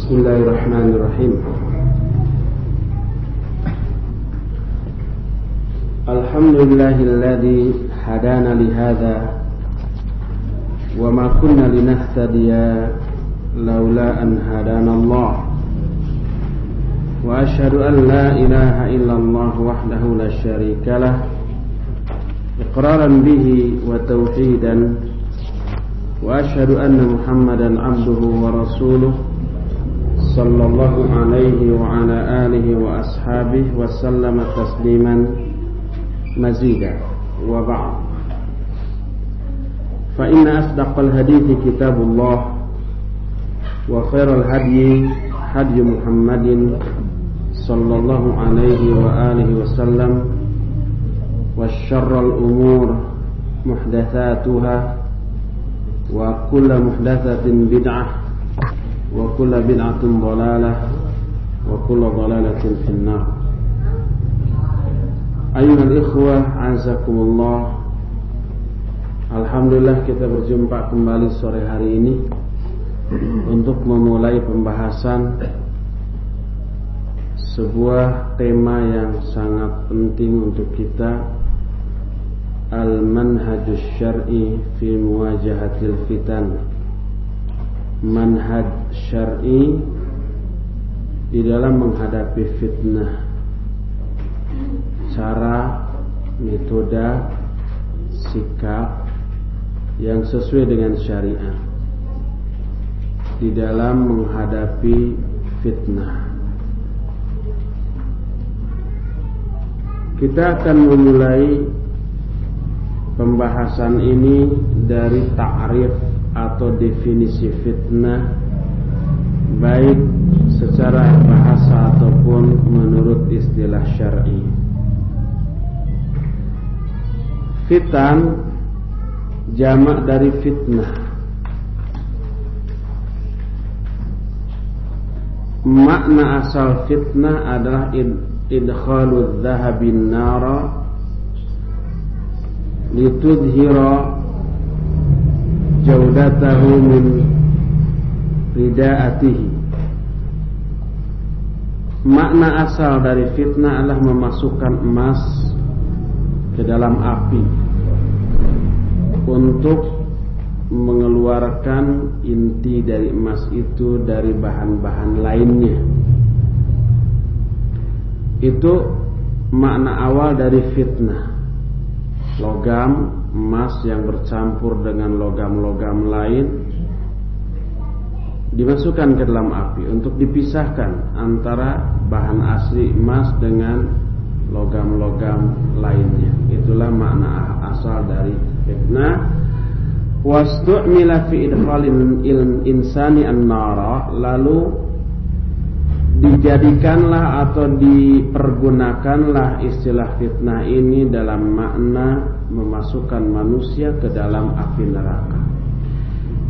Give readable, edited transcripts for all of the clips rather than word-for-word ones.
Bismillahirrahmanirrahim. Alhamdulillahilladzi hadana lihadza wa ma kunna linahtadiya laula an hadanallah. Wa asyhadu an la ilaha illallah wahdahu la syarikalah iqraran bihi wa tauhidan. Wa asyhadu anna Muhammadan abduhu wa rasuluh sallallahu alaihi wa ala alihi wa ashabihi wa sallama tasliman mazida. Wa ba'd. Fa inna asdaqal hadithi kitabullah wa khairal hadyi hadyu Muhammadin sallallahu alaihi wa alihi wa sallam wa syarral umur muhdatsatuha wa kullu muhdatsatin bid'ah wa kullu bid'atin dhalalah wa kullu dhalalatin finnar. Ayyuhal ikhwah, azakumullah. Alhamdulillah kita berjumpa kembali sore hari ini untuk memulai pembahasan sebuah tema yang sangat penting untuk kita, al-manhajus syar'i fi muwajahatil fitan. Manhaj syar'i di dalam menghadapi fitnah, cara, metode, sikap yang sesuai dengan syariat di dalam menghadapi fitnah. Kita akan memulai pembahasan ini dari ta'rif atau definisi fitnah, baik secara bahasa ataupun menurut istilah syar'i. Fitan jamak dari fitnah. Makna asal fitnah adalah idkhalul dhahabin nara litudhira jaudatahu min ridaatihi. Makna asal dari fitnah adalah memasukkan emas ke dalam api untuk mengeluarkan inti dari emas itu dari bahan-bahan lainnya. Itu makna awal dari fitnah. Logam emas yang bercampur dengan logam-logam lain dimasukkan ke dalam api untuk dipisahkan antara bahan asli emas dengan logam-logam lainnya. Itulah makna asal dari fitnah. Wastu'mila fi idkhalil insani an-nara, lalu dijadikanlah atau dipergunakanlah istilah fitnah ini dalam makna memasukkan manusia ke dalam api neraka.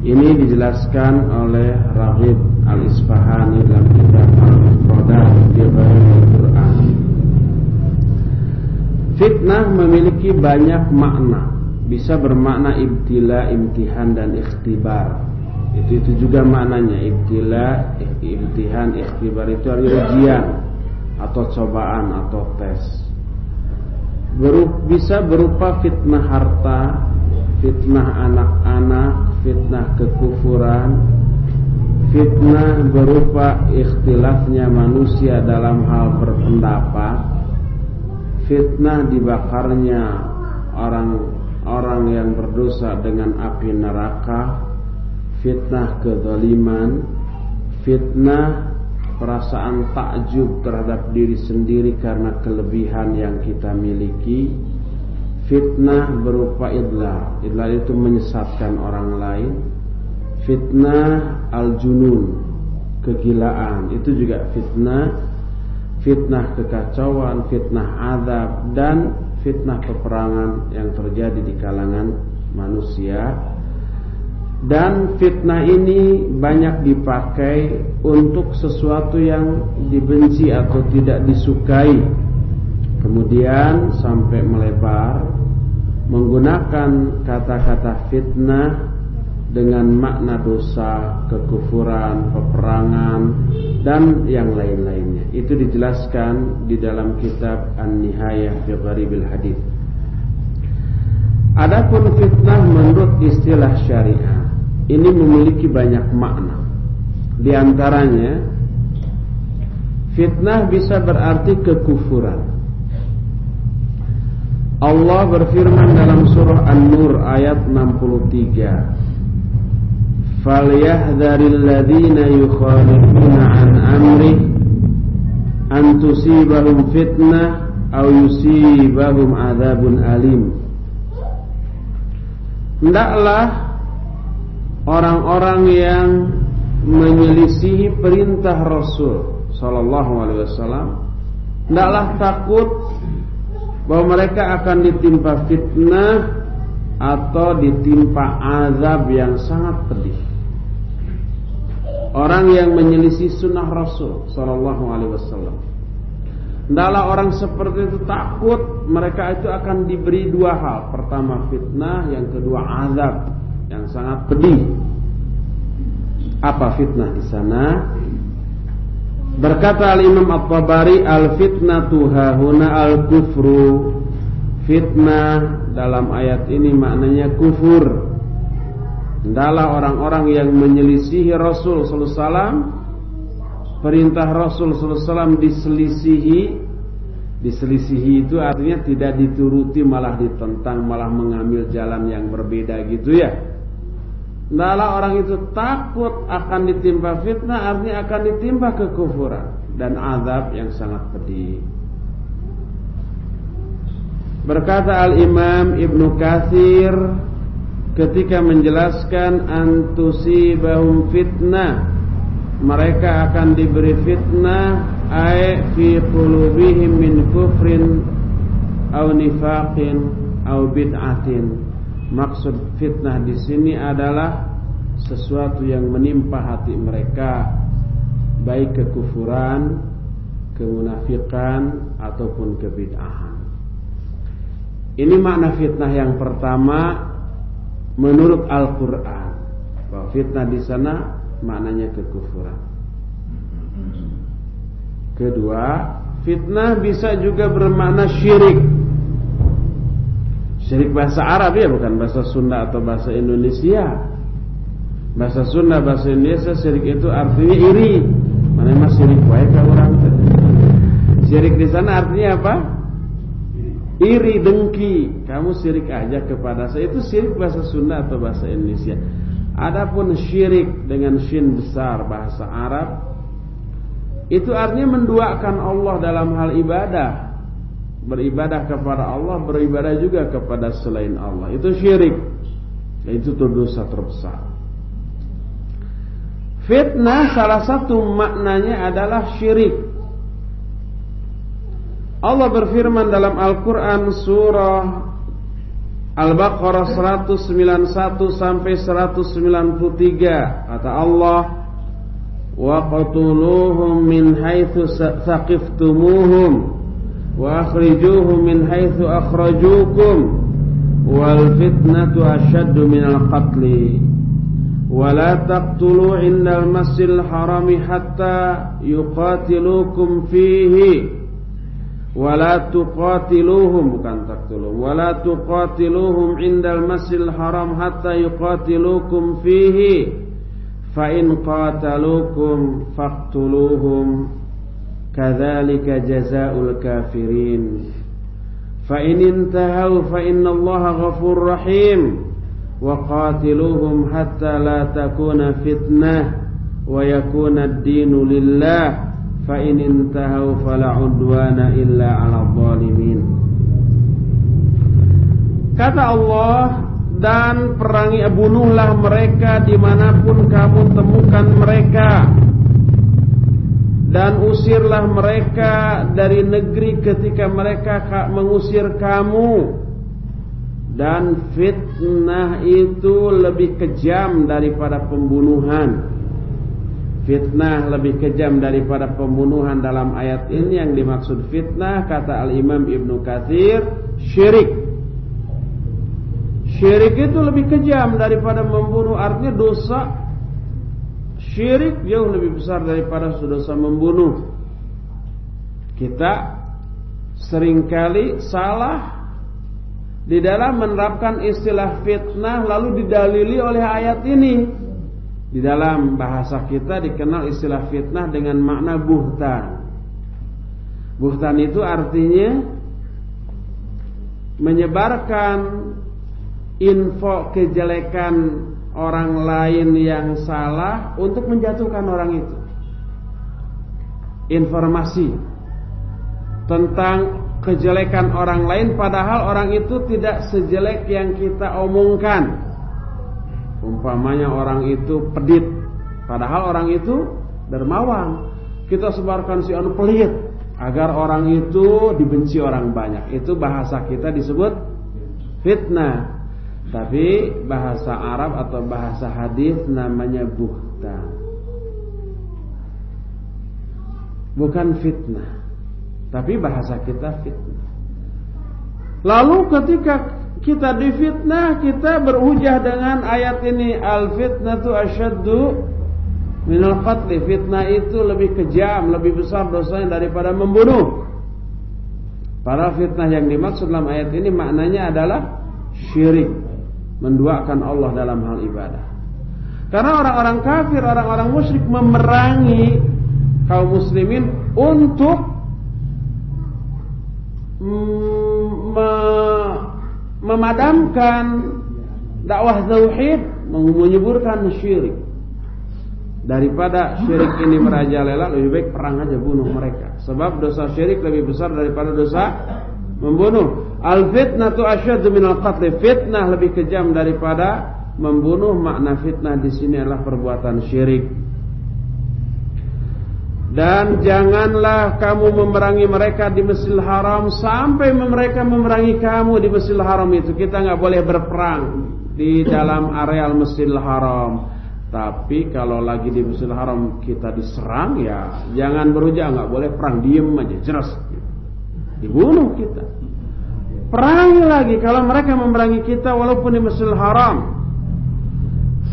Ini dijelaskan oleh Raghib Al-Isfahani dalam kitab Al-Qadar fi Gharibul Quran. Fitnah memiliki banyak makna. Bisa bermakna ibtila, imtihan, dan ikhtibar. Itu juga maknanya. Ibtila, imtihan, ikhtibar itu adalah ujian atau cobaan atau tes. Bisa berupa fitnah harta, fitnah anak-anak, fitnah kekufuran, fitnah berupa ikhtilafnya manusia dalam hal berpendapat, fitnah dibakarnya orang yang berdosa dengan api neraka, fitnah kezaliman, fitnah perasaan takjub terhadap diri sendiri karena kelebihan yang kita miliki, fitnah berupa idlal. Idlal itu menyesatkan orang lain. Fitnah al-junun, kegilaan, itu juga fitnah. Fitnah kekacauan, fitnah azab, dan fitnah peperangan yang terjadi di kalangan manusia. Dan fitnah ini banyak dipakai untuk sesuatu yang dibenci atau tidak disukai, kemudian sampai melebar menggunakan kata-kata fitnah dengan makna dosa, kekufuran, peperangan, dan yang lain-lainnya. Itu dijelaskan di dalam kitab An-Nihayah fi Gharibil Hadits. Adapun fitnah menurut istilah syariah, ini memiliki banyak makna. Di antaranya, fitnah bisa berarti kekufuran. Allah berfirman dalam surah An-Nur ayat 63, فَلْيَحْذَرِ الَّذِينَ يُخَالِفُونَ عَنْ أَمْرِهِ أَنْ تُصِيبَهُمْ فِتْنَةٌ أَوْ يُصِيبَهُمْ عَذَابٌ أَلِيمٌ. Hendaklah orang-orang yang menyelisihi perintah Rasul sallallahu alaihi wasallam, hendaklah takut bahwa mereka akan ditimpa fitnah atau ditimpa azab yang sangat pedih. Orang yang menyelisih sunnah Rasul sallallahu alaihi wasallam, hendaklah orang seperti itu takut mereka itu akan diberi dua hal. Pertama fitnah, yang kedua azab yang sangat pedih. Apa fitnah di sana? Berkata Al-Imam At-Tabari, al-fitnatu hahuna al-kufru. Fitnah dalam ayat ini maknanya kufur. Hendaklah orang-orang yang menyelisihi Rasul sallallahu alaihi wasallam, perintah Rasul sallallahu alaihi wasallam diselisihi. Diselisihi itu artinya tidak dituruti, malah ditentang, malah mengambil jalan yang berbeda gitu ya. Hendaklah orang itu takut akan ditimpa fitnah, artinya akan ditimpa kekufuran dan azab yang sangat pedih. Berkata Al-Imam Ibnu Katsir ketika menjelaskan antusibahum fitnah, mereka akan diberi fitnah ay fi qulubihim min kufrin aw nifaqin aw bid'atin. Maksud fitnah di sini adalah sesuatu yang menimpa hati mereka, baik kekufuran, kemunafikan ataupun kebid'ahan. Ini makna fitnah yang pertama menurut Al-Qur'an. Bahwa fitnah di sana maknanya kekufuran. Kedua, fitnah bisa juga bermakna syirik. Syirik bahasa Arab ya, bukan bahasa Sunda atau bahasa Indonesia. Bahasa Sunda, bahasa Indonesia syirik itu artinya iri. Mana mas syirik wae ka urang teh. Syirik di sana artinya apa? Iri, dengki. Kamu syirik aja kepada saya. Itu syirik bahasa Sunda atau bahasa Indonesia. Adapun syirik dengan shin besar bahasa Arab, itu artinya menduakan Allah dalam hal ibadah. Beribadah kepada Allah, beribadah juga kepada selain Allah. Itu syirik. Itu dosa terbesar. Fitnah salah satu maknanya adalah syirik. Allah berfirman dalam Al-Quran surah Al-Baqarah 191 sampai 193. Kata Allah, wa qatuluhum min haitsu saqiftumuhum wa akhrijuhum min haitsu akhrajukum wal fitnatu ashaddu minal qatli wa la taqtulu indal masjidil harami hatta yuqatilukum fihi wala tuqatiluhum, bukan taqtuluhum, wala tuqatiluhum indal masjidil haram hatta yuqatilukum fihi fa in qatalukum faqtuluhum kadzalika jazaa'ul kafirin fa in intahu fa innallaha ghafurur rahim wa qatiluhum hatta la takuna fitnah wa yakuna ad-dinu lillah fa in intahu fala udwana illa 'alal zalimin. Kata Allah, dan perangi, bunuhlah mereka dimanapun kamu temukan mereka, dan usirlah mereka dari negeri ketika mereka mengusir kamu. Dan fitnah itu lebih kejam daripada pembunuhan. Fitnah lebih kejam daripada pembunuhan. Dalam ayat ini yang dimaksud fitnah, kata Al-Imam Ibnu Katsir, syirik. Syirik itu lebih kejam daripada membunuh. Artinya dosa syirik jauh lebih besar daripada dosa membunuh. Kita seringkali salah di dalam menerapkan istilah fitnah lalu didalili oleh ayat ini. Di dalam bahasa kita dikenal istilah fitnah dengan makna buhtan. Buhtan itu artinya menyebarkan info kejelekan orang lain yang salah untuk menjatuhkan orang itu. Informasi tentang kejelekan orang lain padahal orang itu tidak sejelek yang kita omongkan. Umpamanya orang itu pedit padahal orang itu dermawan. Kita sebarkan si anu pelit agar orang itu dibenci orang banyak. Itu bahasa kita disebut fitnah. Tapi bahasa Arab atau bahasa hadis namanya buhtan. Bukan fitnah, tapi bahasa kita fitnah. Lalu ketika kita difitnah, kita berhujah dengan ayat ini, al-fitnatu asyaddu minal qatli. Fitnah itu lebih kejam, lebih besar dosanya daripada membunuh. Padahal fitnah yang dimaksud dalam ayat ini maknanya adalah syirik, menduakan Allah dalam hal ibadah. Karena orang-orang kafir, orang-orang musyrik memerangi kaum muslimin untuk memadamkan dakwah tauhid, menyuburkan syirik. Daripada syirik ini merajalela, lebih baik perang aja, bunuh mereka. Sebab dosa syirik lebih besar daripada dosa membunuh. Al-fitnatu asyaddu minal qatl. Fitnah lebih kejam daripada membunuh. Makna fitnah di sini adalah perbuatan syirik. Dan janganlah kamu memerangi mereka di Masjidil Haram sampai mereka memerangi kamu di Masjidil Haram itu. Kita nggak boleh berperang di dalam areal Masjidil Haram. Tapi kalau lagi di Masjidil Haram kita diserang, ya jangan berhujah, nggak boleh perang, diem aja, jelas dibunuh kita. Perangi lagi kalau mereka memerangi kita walaupun di Masjidil Haram.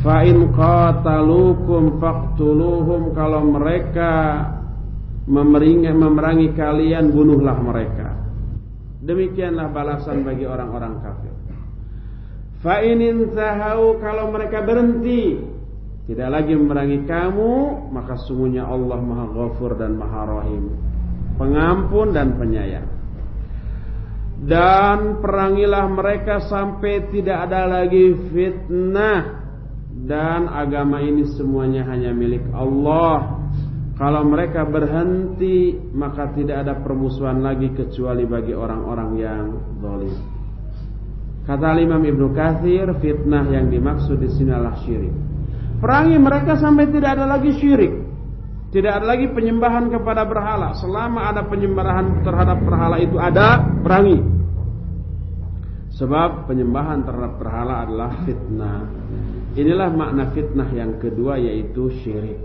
Fa in qataluukum faqtuluhum. Kalau mereka memerangi kalian, bunuhlah mereka. Demikianlah balasan bagi orang-orang kafir. Fa in intahau. Kalau mereka berhenti, tidak lagi memerangi kamu, maka sungguhnya Allah Maha Ghafur dan Maha Rahim, pengampun dan penyayang. Dan perangilah mereka sampai tidak ada lagi fitnah. Dan agama ini semuanya hanya milik Allah. Kalau mereka berhenti, maka tidak ada permusuhan lagi kecuali bagi orang-orang yang zalim. Kata Imam Ibnu Katsir, fitnah yang dimaksud di sini adalah syirik. Perangi mereka sampai tidak ada lagi syirik, tidak ada lagi penyembahan kepada berhala. Selama ada penyembahan terhadap berhala itu ada, perangi. Sebab penyembahan terhadap berhala adalah fitnah. Inilah makna fitnah yang kedua, yaitu syirik.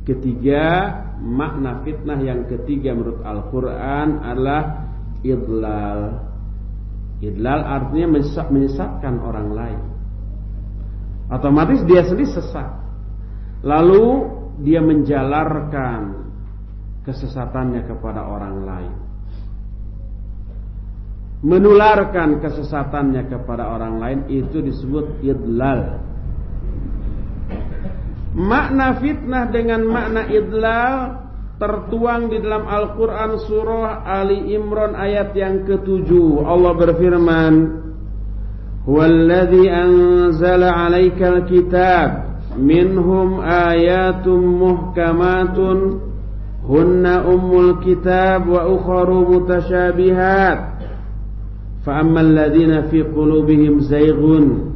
Ketiga, makna fitnah yang ketiga menurut Al-Quran adalah idlal. Idlal artinya menyesatkan orang lain. Otomatis dia sendiri sesat. Lalu dia menjalarkan kesesatannya kepada orang lain, menularkan kesesatannya kepada orang lain. Itu disebut idlal. Makna fitnah dengan makna idlal tertuang di dalam Al-Quran surah Ali Imran ayat yang ke-7. Allah berfirman, Huwallazi anzala 'alaikal kitab minhum ayatum muhkamatun hunna ummul kitab wa ukharu mutasyabihat fa ammal ladzina fi qulubihim zayghun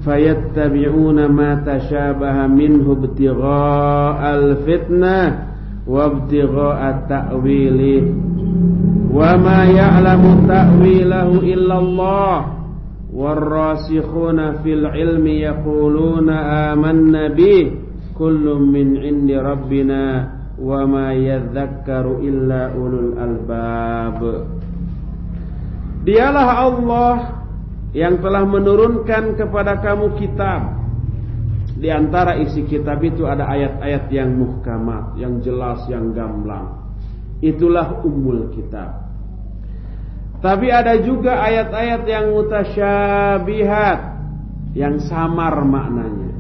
fayattabi'una ma tashabaha minhu ibtigha'al fitnah wa ibtigha'a ta'wilih wa ma ya'lamu ta'wilahu illallah warrasikhuna fil ilmi yaquluna amanna bih kullun min 'indi rabbina wa ma yadhakkaru illa ulul albab. Dialah Allah yang telah menurunkan kepada kamu kitab. Di antara isi kitab itu ada ayat-ayat yang muhkamat, yang jelas, yang gamblang. Itulah ummul kitab. Tapi ada juga ayat-ayat yang mutasyabihat, yang samar maknanya.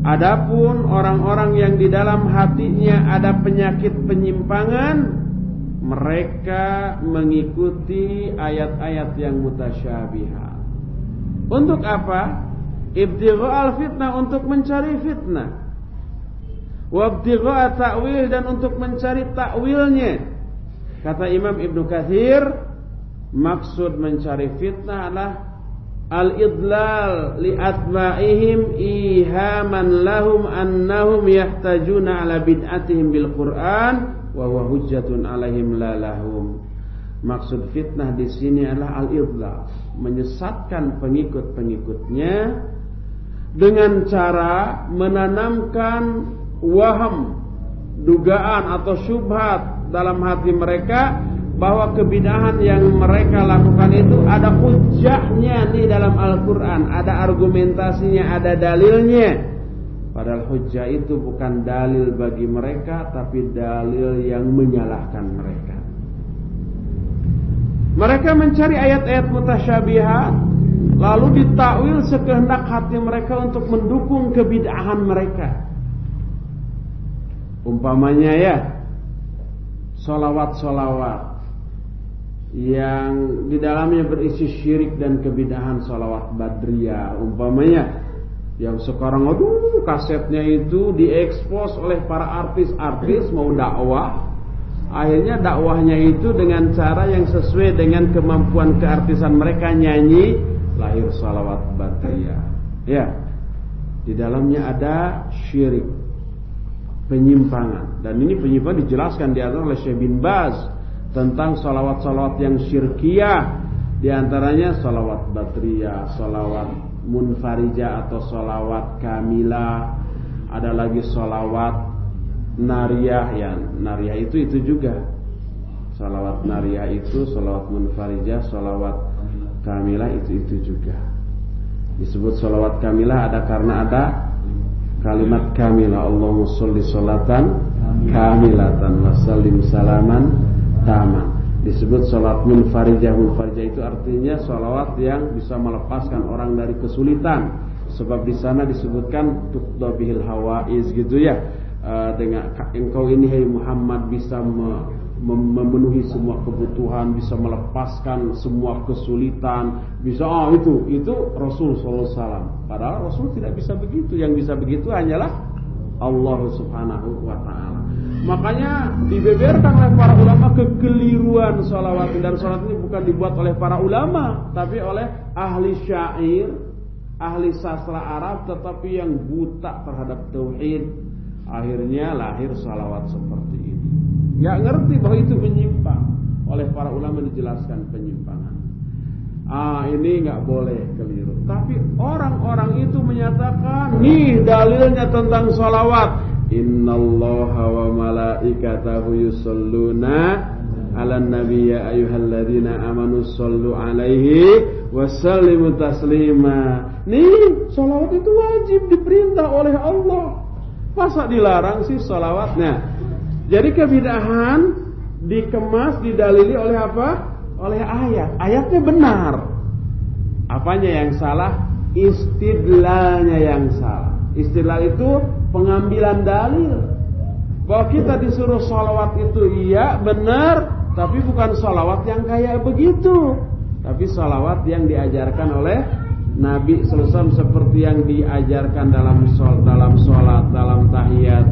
Adapun orang-orang yang di dalam hatinya ada penyakit penyimpangan, mereka mengikuti ayat-ayat yang mutasyabihat. Untuk apa? Ibtigha'al fitnah, untuk mencari fitnah. Wabtigha'a ta'wil, dan untuk mencari takwilnya. Kata Imam Ibnu Katsir, maksud mencari fitnah adalah al-idlal li atba'ihim ihaman lahum annahum yahtajuna ala bid'atihim bil Qur'an wa huwa hujjatun alaihim la lahum. Maksud fitnah di sini adalah al-idlal, menyesatkan pengikut-pengikutnya dengan cara menanamkan waham, dugaan atau syubhat dalam hati mereka bahwa kebidahan yang mereka lakukan itu ada hujjahnya di dalam Al-Quran, ada argumentasinya, ada dalilnya. Padahal hujjah itu bukan dalil bagi mereka, tapi dalil yang menyalahkan mereka. Mereka mencari ayat-ayat mutasyabihat, lalu ditakwil sekehendak hati mereka untuk mendukung kebidahan mereka. Umpamanya ya, solawat-solawat yang di dalamnya berisi syirik dan kebidahan, solawat badriyah umpamanya, yang sekarang kasetnya itu diekspos oleh para artis-artis mau dakwah. Akhirnya dakwahnya itu dengan cara yang sesuai dengan kemampuan keartisan mereka, nyanyi, lahir salawat badriyah. Ya, di dalamnya ada syirik, penyimpangan. Dan ini penyimpangan dijelaskan di antara oleh Syekh bin Baz tentang salawat-salawat yang syirkiyah. Di antaranya salawat badriyah, salawat munfarijah atau salawat kamilah. Ada lagi salawat nariyah, ya nariyah itu juga. Salawat nariyah itu, salawat munfarijah, salawat kamilah itu juga. Disebut salawat kamilah ada karena ada kalimat kamilah, Allahumma sholli sholatan kamilatan wa sallim salaman taman. Disebut salawat munfarijah. Munfarijah itu artinya salawat yang bisa melepaskan orang dari kesulitan. Sebab di sana disebutkan tuqda bihil hawaiz gitu ya. Dengan engkau ini hai Muhammad bisa memenuhi semua kebutuhan, bisa melepaskan semua kesulitan, bisa itu Rasul sallallahu alaihi wasallam. Padahal Rasul tidak bisa begitu. Yang bisa begitu hanyalah Allah Subhanahu wa taala. Makanya dibeberkan oleh para ulama kekeliruan salawat, dan salat ini bukan dibuat oleh para ulama, tapi oleh ahli syair, ahli sastra Arab, tetapi yang buta terhadap tauhid. Akhirnya lahir salawat seperti ini. Gak ngerti bahwa itu menyimpang. Oleh para ulama dijelaskan penyimpangan. Ini gak boleh keliru. Tapi orang-orang itu menyatakan, nih dalilnya tentang salawat. Innallaha wa malaikatahu yusalluna ala nabi ya ayyuhalladzina amanu sallu alaihi wa sallimu taslima. Nih salawat itu wajib, diperintah oleh Allah. Masa dilarang sih salawatnya? Jadi kebidahan dikemas, didalili oleh apa? Oleh ayat. Ayatnya benar. Apanya yang salah? Istidlalnya yang salah. Istidlal itu pengambilan dalil. Bahwa kita disuruh salawat itu iya benar, tapi bukan salawat yang kayak begitu. Tapi salawat yang diajarkan oleh Nabi sallallahu alaihi wasallam, seperti yang diajarkan dalam sholat, dalam tahiyat.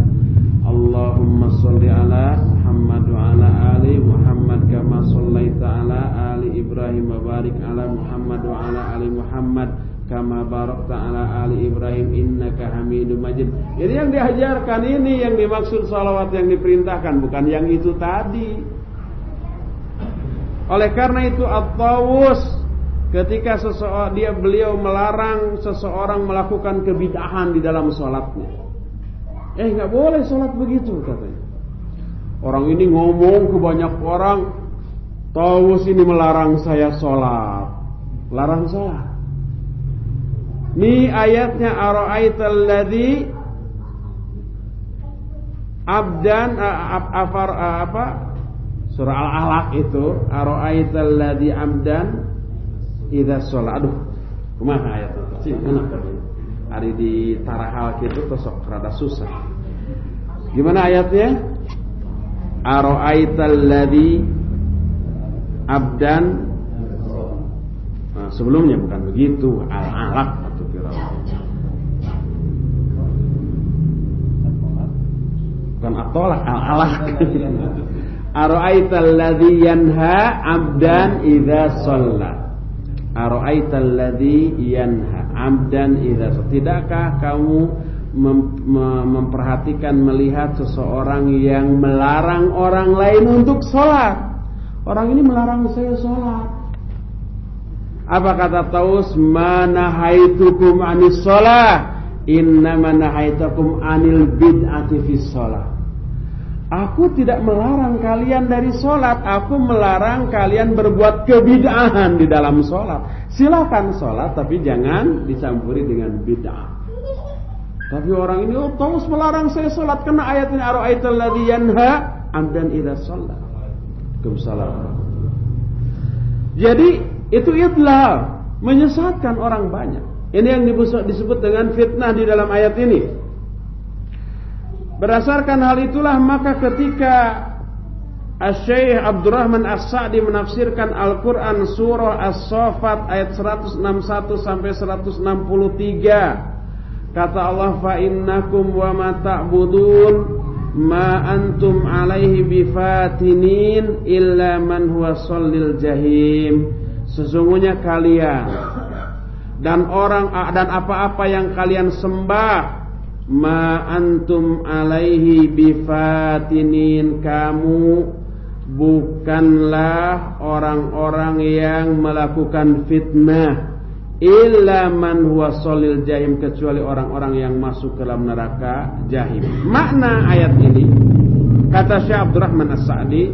Allahumma sholli ala Muhammad wa ala ali Muhammad kama shallaita ala ali Ibrahim wa barik ala Muhammad wa ala ali Muhammad kama barakta ala ali Ibrahim innaka Hamidum Majid. Jadi yang diajarkan ini yang dimaksud salawat yang diperintahkan, bukan yang itu tadi. Oleh karena itu at-tawus ketika beliau melarang seseorang melakukan kebid'ahan di dalam sholatnya. Nggak boleh sholat begitu katanya. Orang ini ngomong ke banyak orang, Tawus ini melarang saya sholat. larang sholat. Ini ayatnya ara'aital ladzi abdan surah Al-Alaq itu ara'aital ladzi abdan idza sholat. Aduh, kumaha ayatnya? Cing enak tadi. Ari di tarahal kitu tosok rada susah. Gimana ayatnya? Ara'aital ladzi abdan. Nah, sebelumnya bukan begitu. Al-Alaq atau Firaun. Bukan atolak, Al-Alaq. Ara'aital ladzi yanha abdan idza shalla. Ara'aital ladzi yanha abdan idza shalla. Tidakkah kamu memperhatikan, melihat seseorang yang melarang orang lain untuk sholat? Orang ini melarang saya sholat. Apa kata Taus? Manahaitukum anis sholat, innama nahaitukum anil bid'ati fis sholat. Aku tidak melarang kalian dari sholat, aku melarang kalian berbuat kebid'ahan di dalam sholat. Silakan sholat, tapi jangan dicampuri dengan bid'ah. Tapi orang ini Taus melarang saya sholat karena ayatnya ara'aital ladzi yanha abdan idza shalla. Jadi itu idlal, menyesatkan orang banyak. Ini yang disebut dengan fitnah di dalam ayat ini. Berdasarkan hal itulah maka ketika Asy-Syaikh Abdurrahman As-Sa'di menafsirkan Al-Quran surah As-Saffat ayat 161 sampai 163, kata Allah, fa innakum wa ma ta'budun ma antum alaihi bifatinin illa man huwa shallil jahim. Sesungguhnya kalian dan apa-apa yang kalian sembah, ma antum alaihi bifatinin, kamu bukanlah orang-orang yang melakukan fitnah, illa man huwa shallil jahim, kecuali orang-orang yang masuk ke dalam neraka jahim. Makna ayat ini, kata Syekh Abdurrahman As-Sa'di,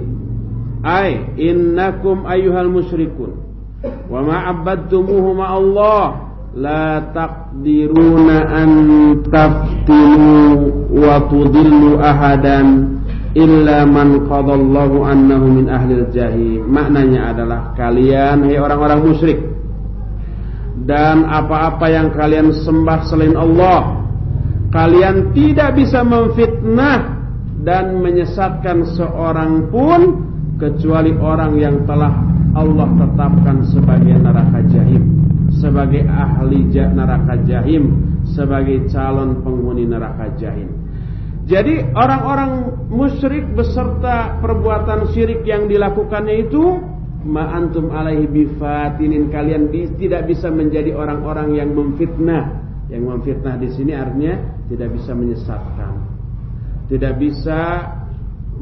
ay innakum ayyuhal musyrikun wa ma abaddumuhu ma Allah la taqdiruna an taftinu wa tudillu ahadan illa man qadallahu annahu min ahlil jahim. Maknanya adalah, kalian hai orang-orang musyrik dan apa-apa yang kalian sembah selain Allah, kalian tidak bisa memfitnah dan menyesatkan seorang pun kecuali orang yang telah Allah tetapkan sebagai neraka jahim, sebagai ahli neraka jahim, sebagai calon penghuni neraka jahim. Jadi orang-orang musyrik beserta perbuatan syirik yang dilakukannya itu, ma antum alaihi bifatinin, kalian tidak bisa menjadi orang-orang yang memfitnah. Yang memfitnah di sini artinya tidak bisa menyesatkan, tidak bisa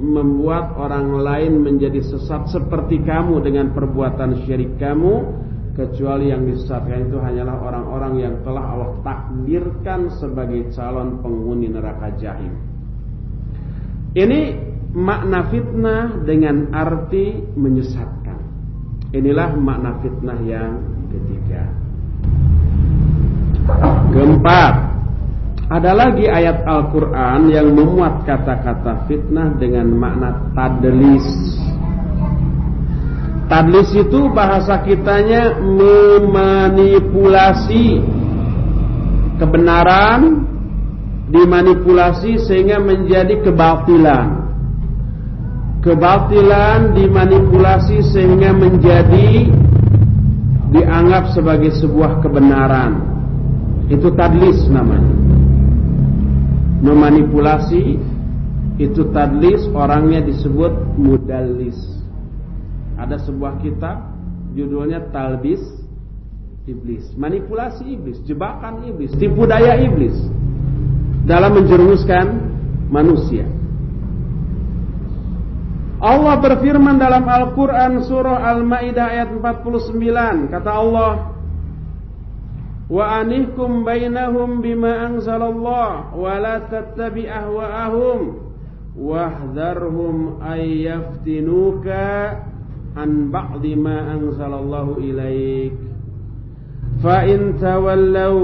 membuat orang lain menjadi sesat seperti kamu dengan perbuatan syirik kamu, kecuali yang disesatkan itu hanyalah orang-orang yang telah Allah takdirkan sebagai calon penghuni neraka jahim. Ini makna fitnah dengan arti menyesatkan. Inilah makna fitnah yang ketiga. Keempat, ada lagi ayat Al-Quran yang memuat kata-kata fitnah dengan makna tadlis. Tadlis itu bahasa kitanya memanipulasi kebenaran, dimanipulasi sehingga menjadi kebatilan. Kebatilan dimanipulasi sehingga menjadi dianggap sebagai sebuah kebenaran. Itu tadlis namanya. Memanipulasi itu tadlis, orangnya disebut mudallis. Ada sebuah kitab judulnya Talbis Iblis, manipulasi iblis, jebakan iblis, tipu daya iblis dalam menjerumuskan manusia. Allah berfirman dalam Al-Quran surah Al-Ma'idah ayat 49, kata Allah, wa anihkum bainahum bima anzalallah wa la tattabi ahwa'ahum wahdharhum ay yaftinuka an ba'di ma anzalallahu ilaik. fa in tawallaw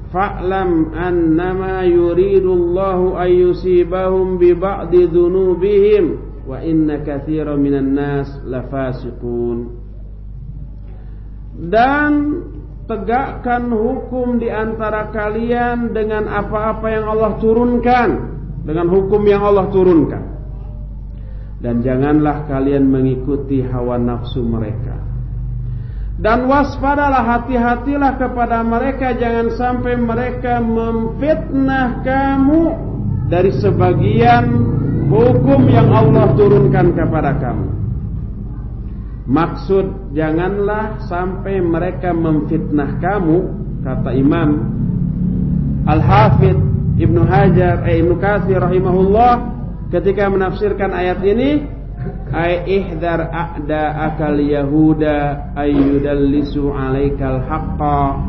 fa'lam annama yuridullahu an yusibahum bi ba'di dhunubihim wa inna katsiran minan nas lafasiqun. Dan tegakkan hukum di antara kalian dengan apa-apa yang Allah turunkan, dengan hukum yang Allah turunkan. Dan janganlah kalian mengikuti hawa nafsu mereka. Dan waspadalah, hati-hatilah kepada mereka, jangan sampai mereka memfitnah kamu dari sebagian hukum yang Allah turunkan kepada kamu. Maksud, janganlah sampai mereka memfitnah kamu, kata Imam Al-Hafidh Ibnu Katsir rahimahullah ketika menafsirkan ayat ini, ay ihdar a'da'akal yahuda ayyudallisu 'alaikal haqqa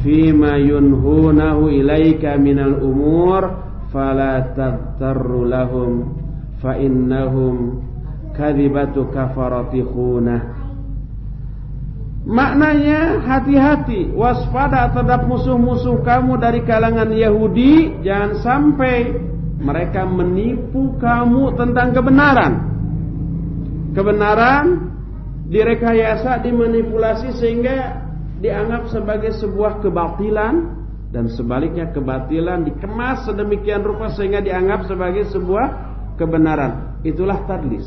fima yunhunahu ilaika minal umur fala taghtarru lahum fa innahum kadhibatu kafarati khunah. Maknanya, hati-hati, waspada terhadap musuh-musuh kamu dari kalangan Yahudi, jangan sampai mereka menipu kamu tentang kebenaran. Kebenaran direkayasa, dimanipulasi sehingga dianggap sebagai sebuah kebatilan, dan sebaliknya kebatilan dikemas sedemikian rupa sehingga dianggap sebagai sebuah kebenaran. Itulah tadlis.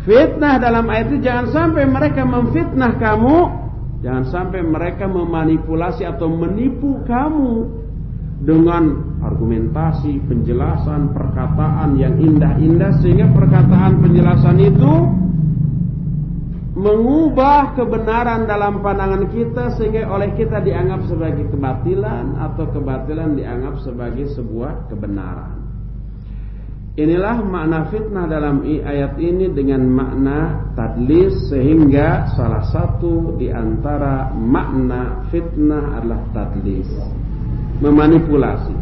Fitnah dalam ayat itu, jangan sampai mereka memfitnah kamu, jangan sampai mereka memanipulasi atau menipu kamu dengan argumentasi, penjelasan, perkataan yang indah-indah sehingga perkataan penjelasan itu mengubah kebenaran dalam pandangan kita sehingga oleh kita dianggap sebagai kebatilan atau kebatilan dianggap sebagai sebuah kebenaran. Inilah makna fitnah dalam ayat ini dengan makna tadlis, sehingga salah satu di antara makna fitnah adalah tadlis, memanipulasi,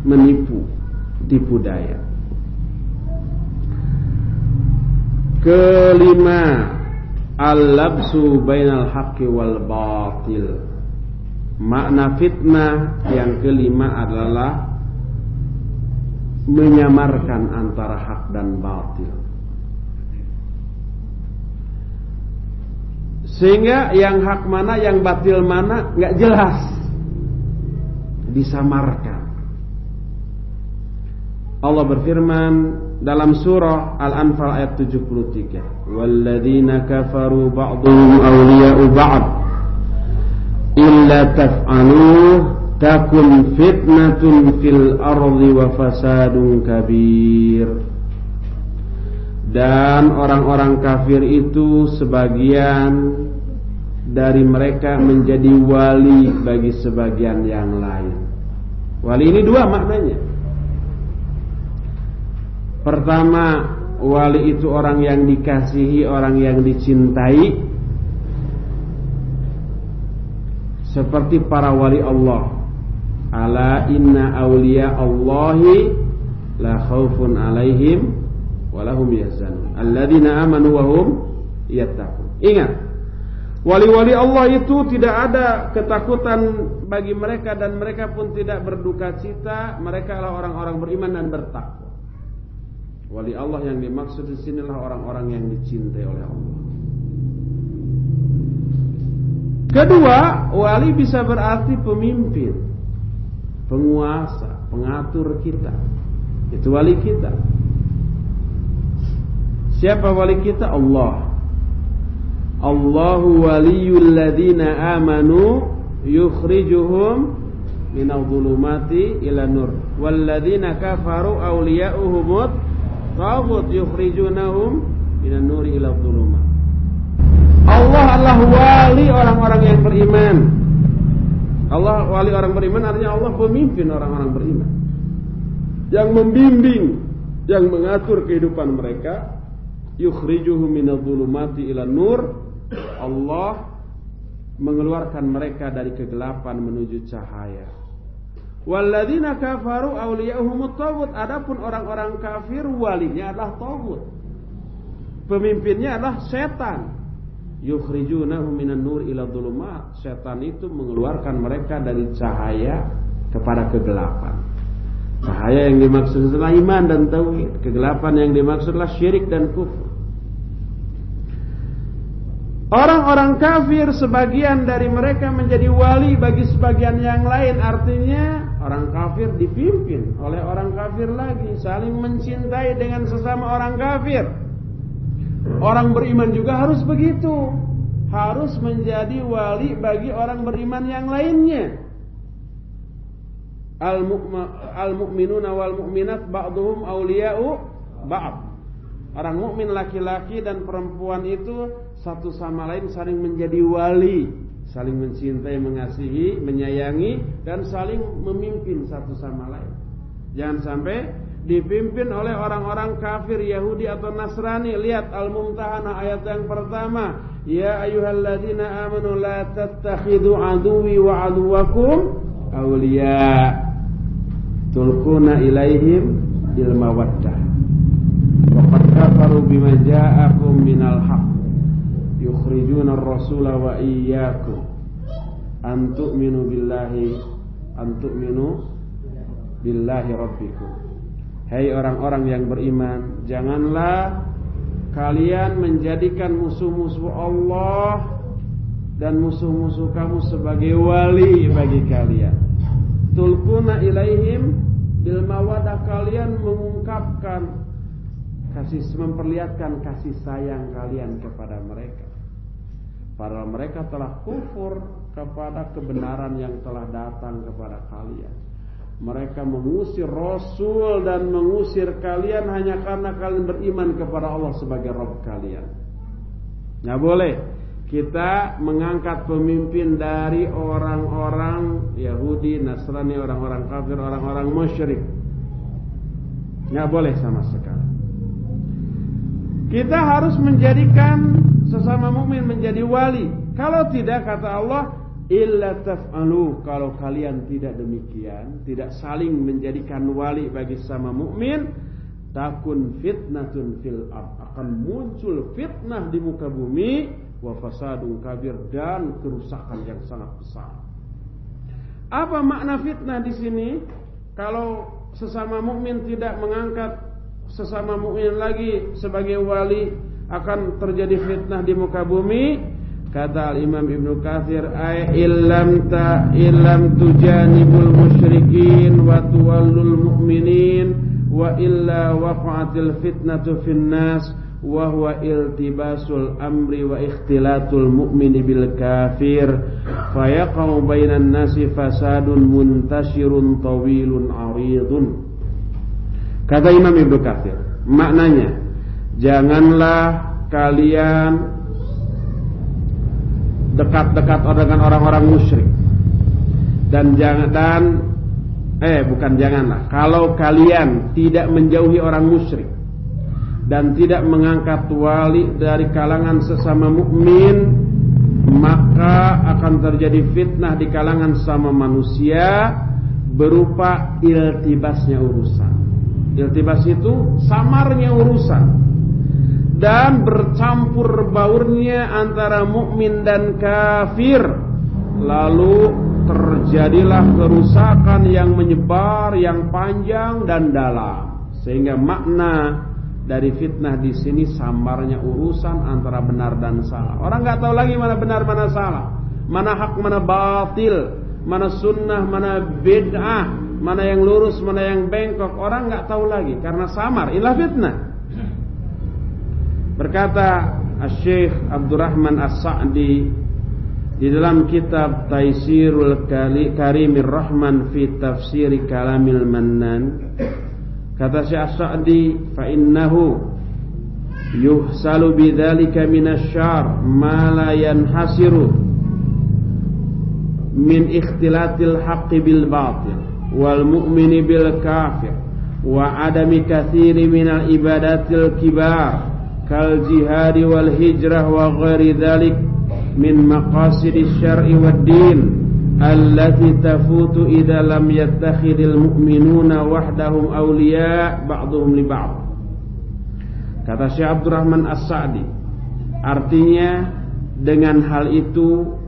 menipu, tipu daya. Kelima, al-labsu bainal haqqi wal batil. Makna fitnah yang kelima adalah menyamarkan antara hak dan batil, sehingga yang hak mana, yang batil mana nggak jelas, disamarkan. Allah berfirman dalam surah Al-Anfal ayat 73, walladzina kafaru ba'dhum awliya'u ba'd illa taf'aluhu takun fitnatun fil ardi wa fasadun kabir. Dan orang-orang kafir itu sebagian dari mereka menjadi wali bagi sebagian yang lain. Wali ini dua maknanya. Pertama, wali itu orang yang dikasihi, orang yang dicintai, seperti para wali Allah. Ala inna awliya Allahi la khaufun alaihim wa lahum yahzanun alladzina amanu wa hum yattaqun. Ingat, wali-wali Allah itu tidak ada ketakutan bagi mereka dan mereka pun tidak berduka cita. Mereka adalah orang-orang beriman dan bertakwa. Wali Allah yang dimaksud di sinilah orang-orang yang dicintai oleh Allah. Kedua, wali bisa berarti pemimpin, penguasa, pengatur kita. Itu wali kita. Siapa wali kita? Allah. Allahu waliyul ladzina amanu yukhrijuhum minadh dhulumati ila nur wal ladzina kafaru awliya'uhumut taghut yukhrijunahum minan nuri ila dhulumat. Allah adalah wali orang-orang yang beriman. Allah wali orang beriman artinya Allah pemimpin orang-orang beriman, yang membimbing, yang mengatur kehidupan mereka. Yukhrijuhum minadh dhulumati ila nur. Allah mengeluarkan mereka dari kegelapan menuju cahaya. Walladzina kafaru awliya'uhumut taghut. Adapun orang-orang kafir walinya adalah taghut. Pemimpinnya adalah setan. yukhrijunahum minan nur ila dhulumat. Setan itu mengeluarkan mereka dari cahaya kepada kegelapan. Cahaya yang dimaksud adalah iman dan tauhid, kegelapan yang dimaksud adalah syirik dan kufur. Orang-orang kafir sebagian dari mereka menjadi wali bagi sebagian yang lain. Artinya orang kafir dipimpin oleh orang kafir lagi, saling mencintai dengan sesama orang kafir. Orang beriman juga harus begitu, harus menjadi wali bagi orang beriman yang lainnya. Al-mu'minuna wal mu'minat ba'duhum awliya'u ba'd. Orang mukmin laki-laki dan perempuan itu satu sama lain saling menjadi wali, saling mencintai, mengasihi, menyayangi, dan saling memimpin satu sama lain. Jangan sampai dipimpin oleh orang-orang kafir Yahudi atau Nasrani. Lihat Al-Mumtahanah ayat yang pertama, ya ayyuhalladzina amanu la tattakhidhu aduwwi wa aduwwakum awliya tulquna ilaihim bil mawaddah wa qad kafaru bima ja'akum minal haqq yukhrijuna ar-rasula wa iyyakum an tu'minu billahi rabbikum. Hai orang-orang yang beriman, janganlah kalian menjadikan musuh-musuh Allah dan musuh-musuh kamu sebagai wali bagi kalian. Tulquna ilaihim bil mawaddah, kalian mengungkapkan memperlihatkan kasih sayang kalian kepada mereka. Padahal mereka telah kufur kepada kebenaran yang telah datang kepada kalian. Mereka mengusir Rasul dan mengusir kalian hanya karena kalian beriman kepada Allah sebagai Rabb kalian. Nggak boleh kita mengangkat pemimpin dari orang-orang Yahudi, Nasrani, orang-orang kafir, orang-orang musyrik. Nggak boleh sama sekali. Kita harus menjadikan sesama mukmin menjadi wali. Kalau tidak, kata Allah, illa taf'alu, kalau kalian tidak demikian, tidak saling menjadikan wali bagi sesama mukmin, takun fitnatun fil ard, akan muncul fitnah di muka bumi, wa fasadun kabir, dan kerusakan yang sangat besar. Apa makna fitnah di sini? Kalau sesama mukmin tidak mengangkat sesama mukmin lagi sebagai wali, akan terjadi fitnah di muka bumi. Kata Imam Ibnu Katsir, illam tujanibul musyrikin wa tuwallul mu'minin wa illa waqa'atil fitnatu finnas wa huwa iltibasul amri wa ikhtilatul mu'mini bil kafir fayaqau bainan nasi fasadun muntashirun tawilun aridun. Kata Imam Ibnu Katsir, maknanya janganlah kalian dekat-dekat dengan orang-orang musyrik, janganlah kalau kalian tidak menjauhi orang musyrik dan tidak mengangkat wali dari kalangan sesama mukmin, maka akan terjadi fitnah di kalangan sesama manusia berupa iltibasnya urusan. Iltibas itu samarnya urusan dan bercampur baurnya antara mukmin dan kafir, lalu terjadilah kerusakan yang menyebar, yang panjang dan dalam. Sehingga makna dari fitnah di sini samarnya urusan antara benar dan salah. Orang nggak tahu lagi mana benar mana salah, mana hak mana batil, mana sunnah mana bid'ah, mana yang lurus mana yang bengkok. Orang nggak tahu lagi karena samar. Inilah fitnah. Berkata Syekh Abdurrahman As-Sa'di di dalam kitab Taisirul Karimir Rahman fi Tafsir Kalamil Mannan, kata Syekh As-Sa'di, fa innahu yuhsalu bidzalika minasyarr ma la yanhasiru min ikhtilatil haqqi bil batil wal mu'mini bil kafir wa adami katsiri minal ibadatil kibar kal jihadi wal hijrah wa ghairi dzalik min maqasidis syar'i wad din allati tafutu idza lam yattakhidil mu'minuna wahdahum awliya ba'dhum li ba'd. Kata Syekh Abdurrahman As-Sa'di, artinya dengan hal itu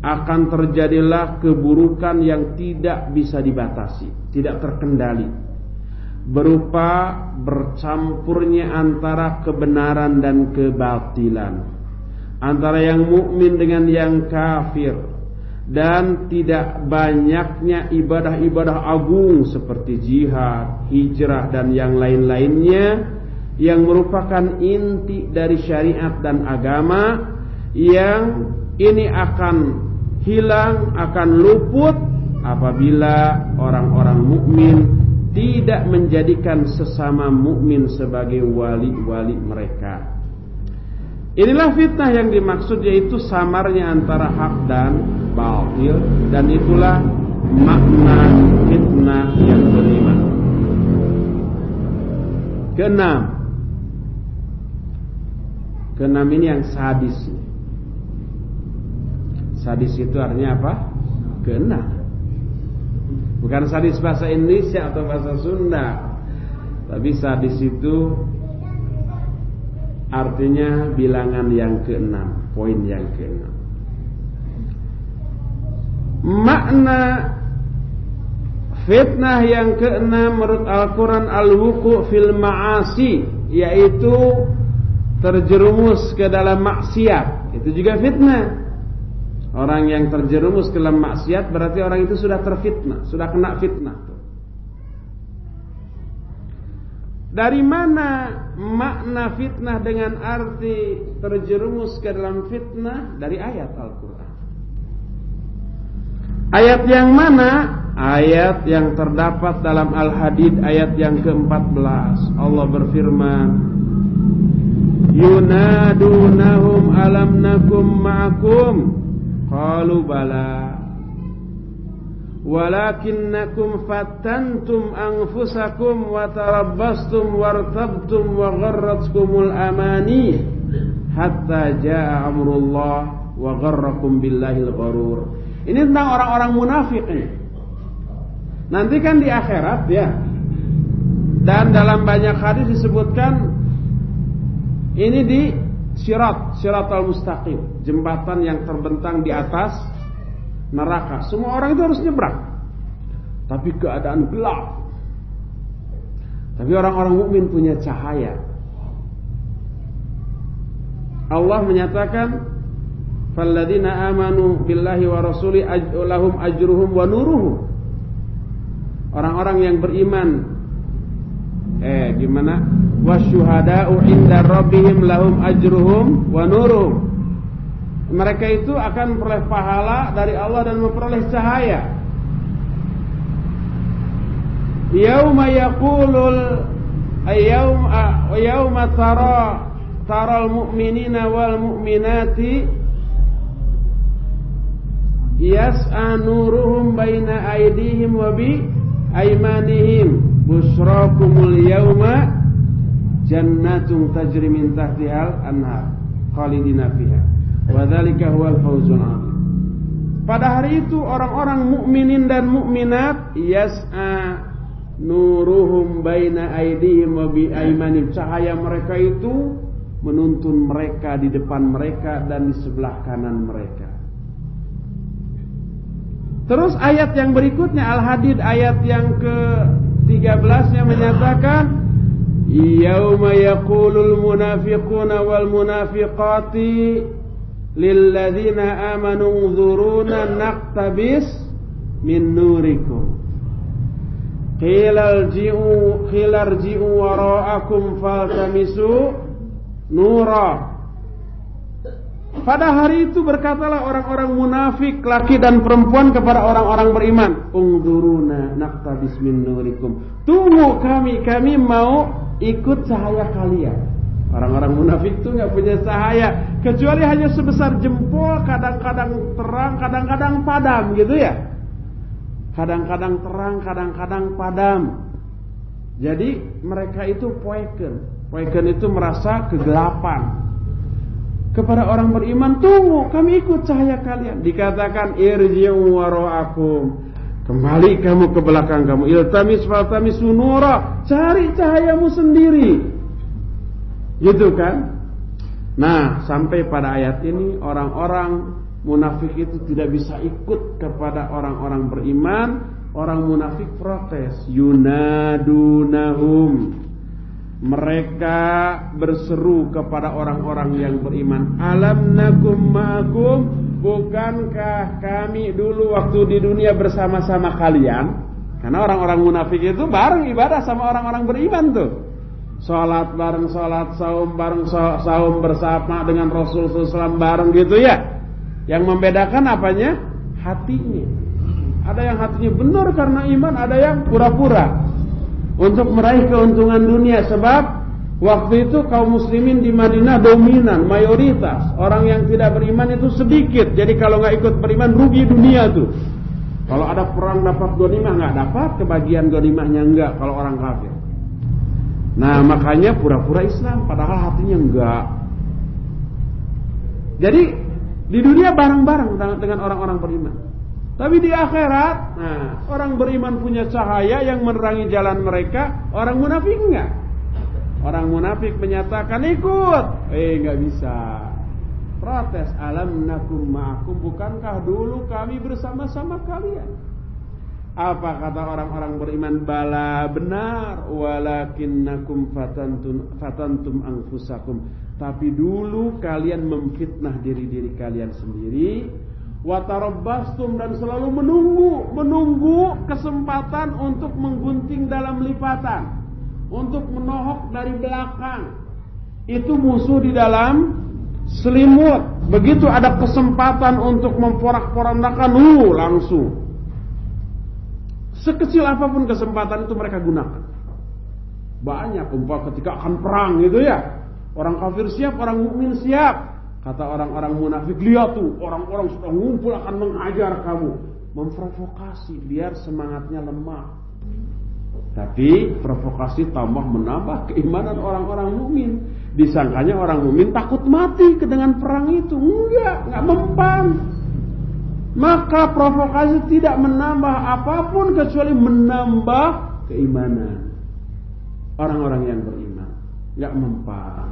akan terjadilah keburukan yang tidak bisa dibatasi, tidak terkendali, berupa bercampurnya antara kebenaran dan kebatilan, antara yang mukmin dengan yang kafir, dan tidak banyaknya ibadah-ibadah agung seperti jihad, hijrah, dan yang lain-lainnya yang merupakan inti dari syariat dan agama, yang ini akan hilang, akan luput apabila orang-orang mukmin tidak menjadikan sesama mukmin sebagai wali-wali mereka. Inilah fitnah yang dimaksud, yaitu samarnya antara hak dan batil, dan itulah makna fitnah yang kelima. Keenam ini yang sadis. Sadis itu artinya apa? Keenam. Bukan sadis bahasa Indonesia atau bahasa Sunda, tapi sadis itu artinya bilangan yang keenam, poin yang keenam. Makna fitnah yang keenam menurut Al-Quran al-wuqu' fil ma'asi, yaitu terjerumus ke dalam maksiat. Itu juga fitnah. Orang yang terjerumus ke dalam maksiat berarti orang itu sudah terfitnah, sudah kena fitnah. Dari mana makna fitnah dengan arti terjerumus ke dalam fitnah? Dari ayat Al-Quran. Ayat yang mana? Ayat yang terdapat dalam Al-Hadid ayat yang ke-14. Allah berfirman, yunadunahum alam nakum ma'akum qalu bala walakinnakum fattantum anfusakum wa tarabbastum wartabtum wa gharratkumul amani hatta jaa amrullah wa gharrakum billahil gharur. Ini tentang orang-orang munafik ini. Nanti kan di akhirat ya. Dan dalam banyak hadis disebutkan ini di Shiratal Mustaqim, jembatan yang terbentang di atas neraka. Semua orang itu harus nyebrang, tapi keadaan gelap. Tapi orang-orang mukmin punya cahaya. Allah menyatakan, "Falladzina amanu billahi wa rasuli lahum ajruhum wa nuruhum." Orang-orang yang beriman gimana? Wasyuhada'u 'inda rabbihim lahum ajruhum wa nuruhum. Mereka itu akan memperoleh pahala dari Allah dan memperoleh cahaya. Yauma yaqulul yauma taral mu'minina wal mu'minati yas'a nuruhum baina aydihim wa bi aymanihim busyrakumul yauma jannatun tajri min tahtihal anhar khalidina fiha wa dzalika huwal fawzul 'adzim. Pada hari itu orang-orang mukminin dan mukminat yas'a nuruhum baina aydihim wa bi aymanihim, cahaya mereka itu menuntun mereka di depan mereka dan di sebelah kanan mereka. Terus ayat yang berikutnya Al-Hadid ayat yang ke-13-nya menyatakan yauma yaqulul munafiquna wal munafiqati lilladzina amanu unzuruna naqtabis min nurikum qila irji'u wara'akum faltamisu nura. Pada hari itu berkatalah orang-orang munafik laki dan perempuan kepada orang-orang beriman, unzuruna naqtabis min nurikum, tunggu kami mau ikut cahaya kalian. Orang-orang munafik itu nggak punya cahaya kecuali hanya sebesar jempol, kadang-kadang terang, kadang-kadang padam gitu ya. Kadang-kadang terang, kadang-kadang padam. Jadi mereka itu poeken itu merasa kegelapan. Kepada orang beriman, tunggu kami ikut cahaya kalian. Dikatakan irji'u wara'akum, kembali kamu ke belakang kamu. Iltamis faltamisu nura, cari cahayamu sendiri. Gitu kan? Nah, sampai pada ayat ini orang-orang munafik itu tidak bisa ikut kepada orang-orang beriman. Orang munafik protes, yunadunahum, mereka berseru kepada orang-orang yang beriman, alam nakum ma'akum, bukankah kami dulu waktu di dunia bersama-sama kalian? Karena orang-orang munafik itu bareng ibadah sama orang-orang beriman tuh. Salat bareng salat, saum bareng saum, bersama dengan Rasul SAW bareng gitu ya. Yang membedakan apanya? Hatinya. Ada yang hatinya benar karena iman, ada yang pura-pura untuk meraih keuntungan dunia. Sebab waktu itu kaum muslimin di Madinah dominan, mayoritas. Orang yang tidak beriman itu sedikit. Jadi kalau nggak ikut beriman rugi dunia tuh. Kalau ada perang dapat ghanimah, nggak dapat, kebagian ghanimahnya enggak kalau orang kafir. Nah, makanya pura-pura Islam padahal hatinya enggak. Jadi di dunia bareng-bareng dengan orang-orang beriman. Tapi di akhirat, nah, orang beriman punya cahaya yang menerangi jalan mereka, orang munafik enggak. Orang munafik menyatakan ikut, enggak bisa. Protes, alam nakum ma'akum, bukankah dulu kami bersama-sama kalian? Apa kata orang-orang beriman? Bala, benar, walakinnakum fatantum anfusakum. Tapi dulu kalian memfitnah diri-diri kalian sendiri. Watarabbastum, dan selalu menunggu kesempatan untuk menggunting dalam lipatan, untuk menohok dari belakang. Itu musuh di dalam selimut. Begitu ada kesempatan untuk memporak-porandakan, langsung. Sekecil apapun kesempatan itu mereka gunakan. Banyak umpama ketika akan perang gitu ya. Orang kafir siap, orang mukmin siap. Kata orang-orang munafik, lihat tuh, orang-orang sudah ngumpul akan mengajar kamu. Memprovokasi biar semangatnya lemah. Tapi provokasi tambah menambah keimanan orang-orang mukmin. Disangkanya orang mukmin takut mati dengan perang itu. Enggak mempan. Maka provokasi tidak menambah apapun kecuali menambah keimanan orang-orang yang beriman. Enggak mempan.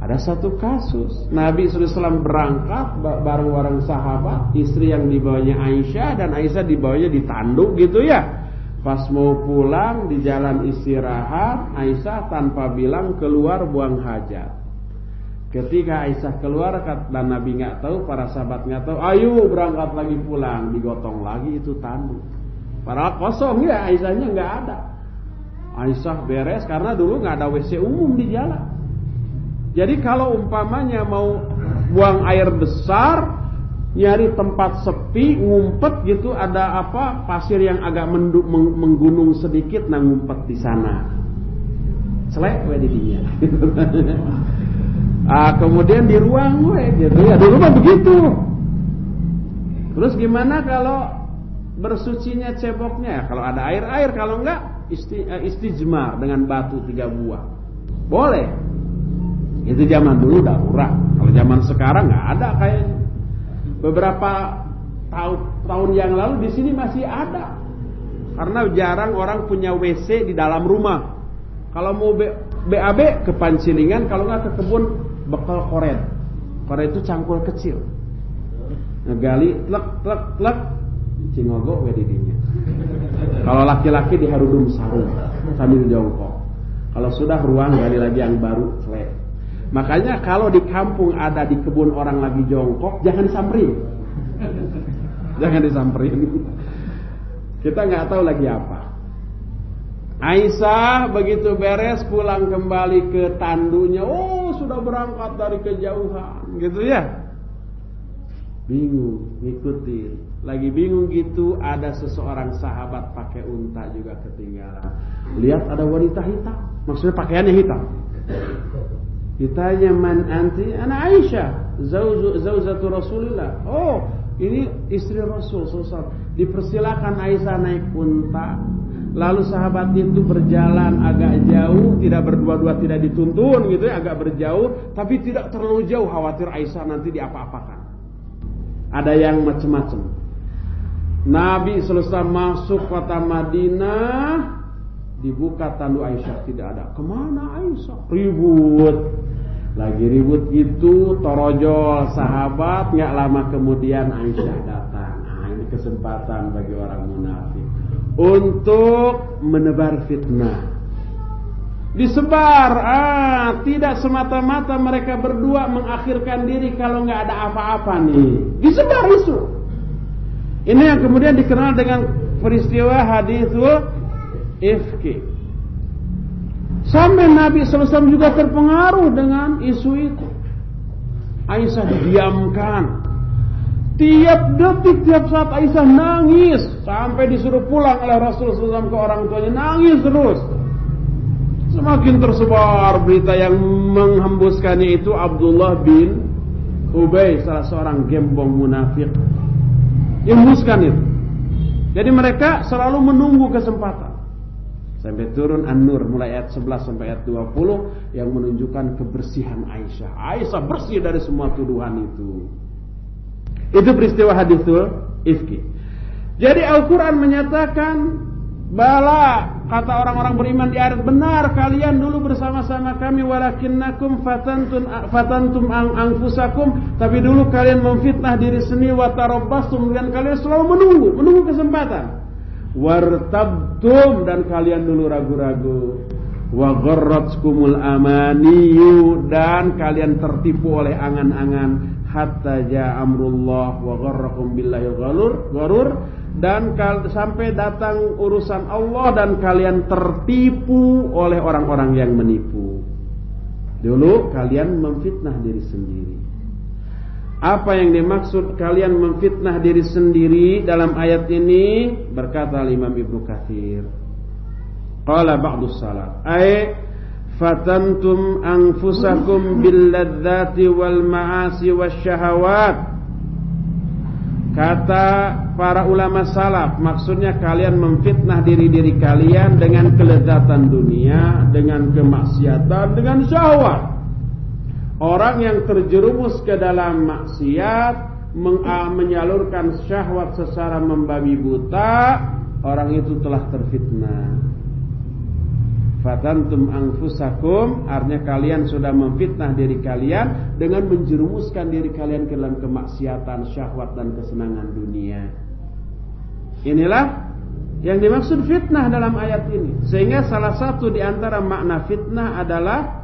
Ada satu kasus, Nabi SAW berangkat bareng orang sahabat, istri yang dibawanya Aisyah, dan Aisyah dibawanya ditanduk gitu ya. Pas mau pulang di jalan istirahat, Aisyah tanpa bilang keluar buang hajat. Ketika Aisyah keluar dan Nabi nggak tahu, para sahabat nggak tahu, ayo berangkat lagi pulang, digotong lagi itu tanduk. Padahal kosong ya, Aisyahnya nggak ada. Aisyah beres karena dulu nggak ada WC umum di jalan. Jadi kalau umpamanya mau buang air besar, nyari tempat sepi, ngumpet gitu, ada apa pasir yang agak menggunung sedikit, nah ngumpet di sana. Selek didinya. Kemudian di ruang gitu ya, dulu mah begitu. Terus gimana kalau bersucinya ceboknya? Kalau ada air, kalau enggak istijmar dengan batu 3 buah. Boleh. Itu zaman dulu darurat. Kalau zaman sekarang nggak ada kayaknya. Beberapa tahun yang lalu di sini masih ada. Karena jarang orang punya WC di dalam rumah. Kalau mau BAB ke Pancilingan, kalau nggak ke kebun bekal koret. Koret itu cangkul kecil. Ngegali tlek cingogo didinya. Kalau laki-laki di harudum sarung sambil jongkok. Kalau sudah ruang gali lagi yang baru selesai. Makanya kalau di kampung ada di kebun orang lagi jongkok, jangan disamperin. Jangan disamperin. Kita nggak tahu lagi apa. Aisyah begitu beres pulang kembali ke tandunya, sudah berangkat dari kejauhan, gitu ya. Bingung, ngikutin. Lagi bingung gitu, ada seseorang sahabat pakai unta juga ketinggalan. Lihat ada wanita hitam, maksudnya pakaiannya hitam. Ditanya, man anti? Ana Aisyah, zauzatu Rasulillah. Oh, ini istri Rasul SAW. Dipersilakan Aisyah naik unta. Lalu sahabat itu berjalan agak jauh, tidak berdua-dua, tidak dituntun gitu ya, agak berjauh, tapi tidak terlalu jauh, khawatir Aisyah nanti diapa-apakan. Ada yang macam-macam. Nabi SAW masuk kota Madinah, dibuka tandu Aisyah, tidak ada. Kemana Aisyah? Ribut. Lagi ribut gitu, torojol sahabat, nggak lama kemudian Aisyah datang. Nah, ini kesempatan bagi orang munafik untuk menebar fitnah. Disebar, tidak semata-mata mereka berdua mengakhirkan diri kalau nggak ada apa-apa nih. Disebar isu. Ini yang kemudian dikenal dengan peristiwa haditsul ifki. Sampai Nabi SAW juga terpengaruh dengan isu itu. Aisyah didiamkan. Tiap detik, tiap saat Aisyah nangis. Sampai disuruh pulang oleh Rasulullah SAW ke orang tuanya. Nangis terus. Semakin tersebar berita yang menghembuskannya itu Abdullah bin Ubay, salah seorang gembong munafik. Hembuskan itu. Jadi mereka selalu menunggu kesempatan. Sampai turun An-Nur mulai ayat 11 sampai ayat 20 yang menunjukkan kebersihan Aisyah. Aisyah bersih dari semua tuduhan itu. Itu peristiwa haditsul ifki. Jadi Al-Quran menyatakan, bala, kata orang-orang beriman di ayat, benar kalian dulu bersama-sama kami, walakinnakum fatantum anfusakum, tapi dulu kalian memfitnah diri sendiri, wa tarabbastum, dan kalian selalu menunggu kesempatan. Wartabtum, dan kalian dulu ragu-ragu. Wa gharratkumul amaniyu, dan kalian tertipu oleh angan-angan. Hatta ja'a amrullah wa gharrakum billahi gharur, dan sampai datang urusan Allah dan kalian tertipu oleh orang-orang yang menipu. Dulu kalian memfitnah diri sendiri. Apa yang dimaksud kalian memfitnah diri sendiri dalam ayat ini? Berkata Imam Ibnu Katsir, qala ba'dus salaf, ay fatantum anfusakum bil ladzati wal ma'asi wasyahawat. Kata para ulama salaf, maksudnya kalian memfitnah diri-diri kalian dengan kelezatan dunia, dengan kemaksiatan, dengan syahwat. Orang yang terjerumus ke dalam maksiat, menyalurkan syahwat secara membabi buta, orang itu telah terfitnah. Fatantum anfusakum, artinya kalian sudah memfitnah diri kalian dengan menjerumuskan diri kalian ke dalam kemaksiatan, syahwat dan kesenangan dunia. Inilah yang dimaksud fitnah dalam ayat ini. Sehingga salah satu di antara makna fitnah adalah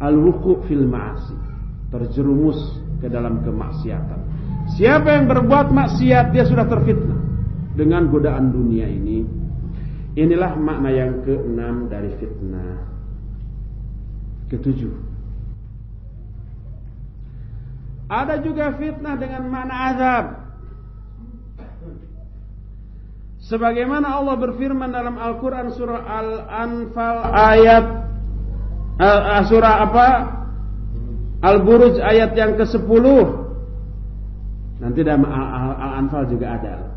al-wuqu' fil ma'asi, terjerumus ke dalam kemaksiatan. Siapa yang berbuat maksiat, dia sudah terfitnah dengan godaan dunia ini. Inilah makna yang ke-6 dari fitnah. Ke-7, ada juga fitnah dengan makna azab. Sebagaimana Allah berfirman dalam Al-Quran surah Al-Anfal ayat Al-Buruj ayat yang ke-10. Nanti dalam Al-Anfal juga ada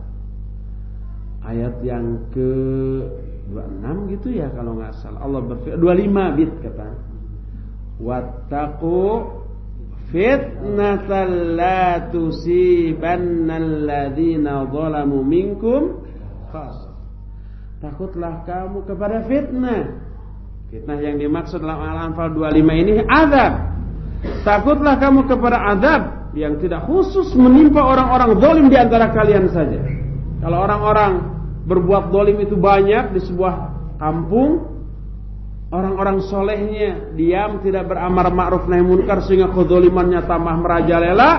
ayat yang ke-26 gitu ya kalau nggak salah. Allah berfirman 25 bit kata, wattaqu fitnatan la tusibannal ladzina zalamu minkum khassa. Takutlah kamu kepada fitnah. Fitnah yang dimaksud dalam Al-Anfal 25 ini azab. Takutlah kamu kepada azab yang tidak khusus menimpa orang-orang zalim di antara kalian saja. Kalau orang-orang berbuat zalim itu banyak di sebuah kampung, orang-orang solehnya diam, tidak beramar ma'ruf nahi munkar, sehingga kezalimannya tambah merajalela,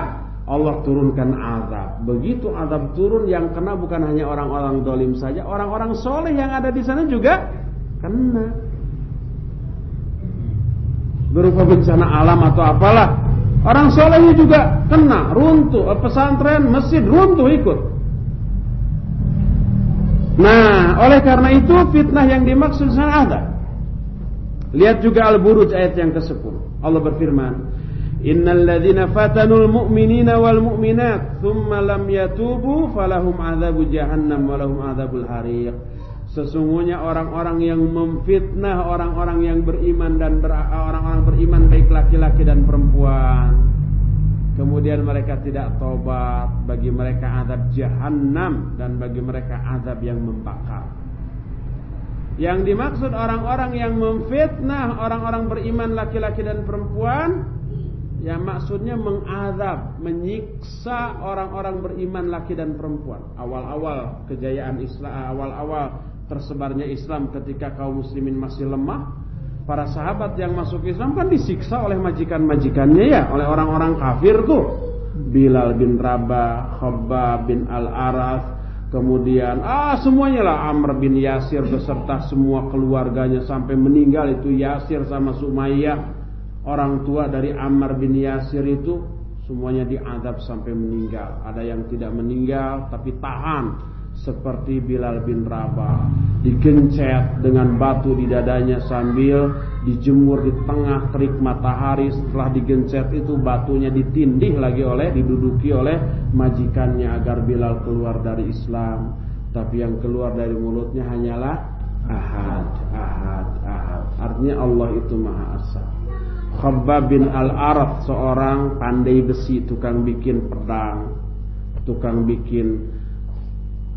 Allah turunkan azab. Begitu azab turun, yang kena bukan hanya orang-orang zalim saja, orang-orang soleh yang ada di sana juga kena. Berupa bencana alam atau apalah, orang solehnya juga kena, runtuh, pesantren, masjid runtuh ikut. Nah, oleh karena itu fitnah yang dimaksud sana ada. Lihat juga Al-Buruj ayat yang ke-10. Allah berfirman, innal ladzina fatanul mu'minina wal mu'minat tsumma lam yatubu falahum adzabu jahannam wa lahum adzabul hariq. Sesungguhnya orang-orang yang memfitnah orang-orang yang beriman dan orang-orang beriman baik laki-laki dan perempuan, kemudian mereka tidak tobat, bagi mereka azab jahannam dan bagi mereka azab yang membakar. Yang dimaksud orang-orang yang memfitnah orang-orang beriman laki-laki dan perempuan, yang maksudnya mengazab, menyiksa orang-orang beriman laki dan perempuan. Awal-awal kejayaan Islam, awal-awal tersebarnya Islam ketika kaum muslimin masih lemah, para sahabat yang masuk Islam kan disiksa oleh majikan-majikannya ya, oleh orang-orang kafir tuh. Bilal bin Rabah, Khabbab bin Al-Arath, kemudian semuanya lah, Amr bin Yasir beserta semua keluarganya sampai meninggal itu Yasir sama Sumayyah, orang tua dari Ammar bin Yasir itu semuanya diazab sampai meninggal. Ada yang tidak meninggal tapi tahan, seperti Bilal bin Rabah, digencet dengan batu di dadanya sambil dijemur di tengah terik matahari. Setelah digencet itu batunya ditindih lagi diduduki oleh majikannya agar Bilal keluar dari Islam. Tapi yang keluar dari mulutnya hanyalah ahad, ahad, ahad. Artinya Allah itu Maha Esa. Khabbab bin Al-Arath seorang pandai besi, tukang bikin pedang, tukang bikin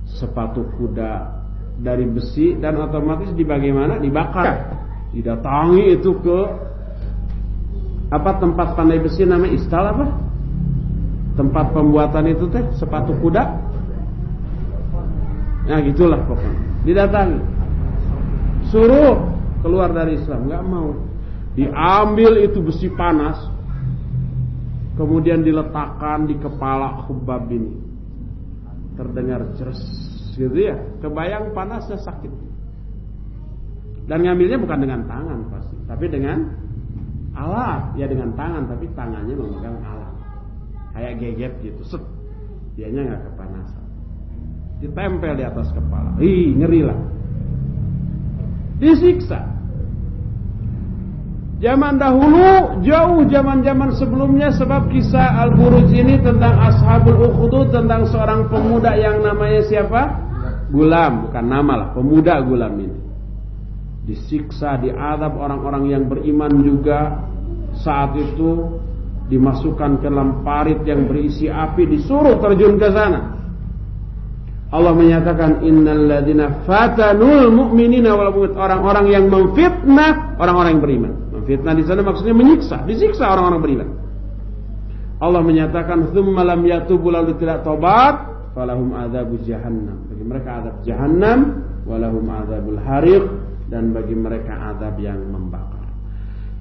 sepatu kuda dari besi, dan otomatis dibakar. Didatangi itu ke tempat pandai besi namanya istal tempat pembuatan itu teh sepatu kuda. Nah gitulah pokoknya. Didatangi, suruh keluar dari Islam, nggak mau. Diambil itu besi panas, kemudian diletakkan di kepala Khabbab ini. Terdengar jeres gitu ya, kebayang panasnya, sakit. Dan ngambilnya bukan dengan tangan pasti, tapi dengan alat. Ya dengan tangan, tapi tangannya memegang alat, kayak geget gitu, set. Dianya nggak kepanasan. Ditempel di atas kepala, ngeri lah. Disiksa. Zaman dahulu, jauh zaman-zaman sebelumnya, sebab kisah Al-Buruj ini tentang Ashabul Ukhdud, tentang seorang pemuda yang namanya siapa? Gulam, bukan nama lah, pemuda Gulam ini. Disiksa, diazab orang-orang yang beriman juga. Saat itu dimasukkan ke dalam parit yang berisi api, disuruh terjun ke sana. Allah menyatakan innal ladzina fatanul mu'minina wal mu'minat, orang-orang yang memfitnah orang-orang yang beriman. Fitnah di sana maksudnya menyiksa, disiksa orang-orang beriman. Allah menyatakan tsumma lam yatubu, lalu tidak tobat, falahum adzabu jahannam, bagi mereka azab jahannam, walahum adzabul hariq, dan bagi mereka azab yang membakar.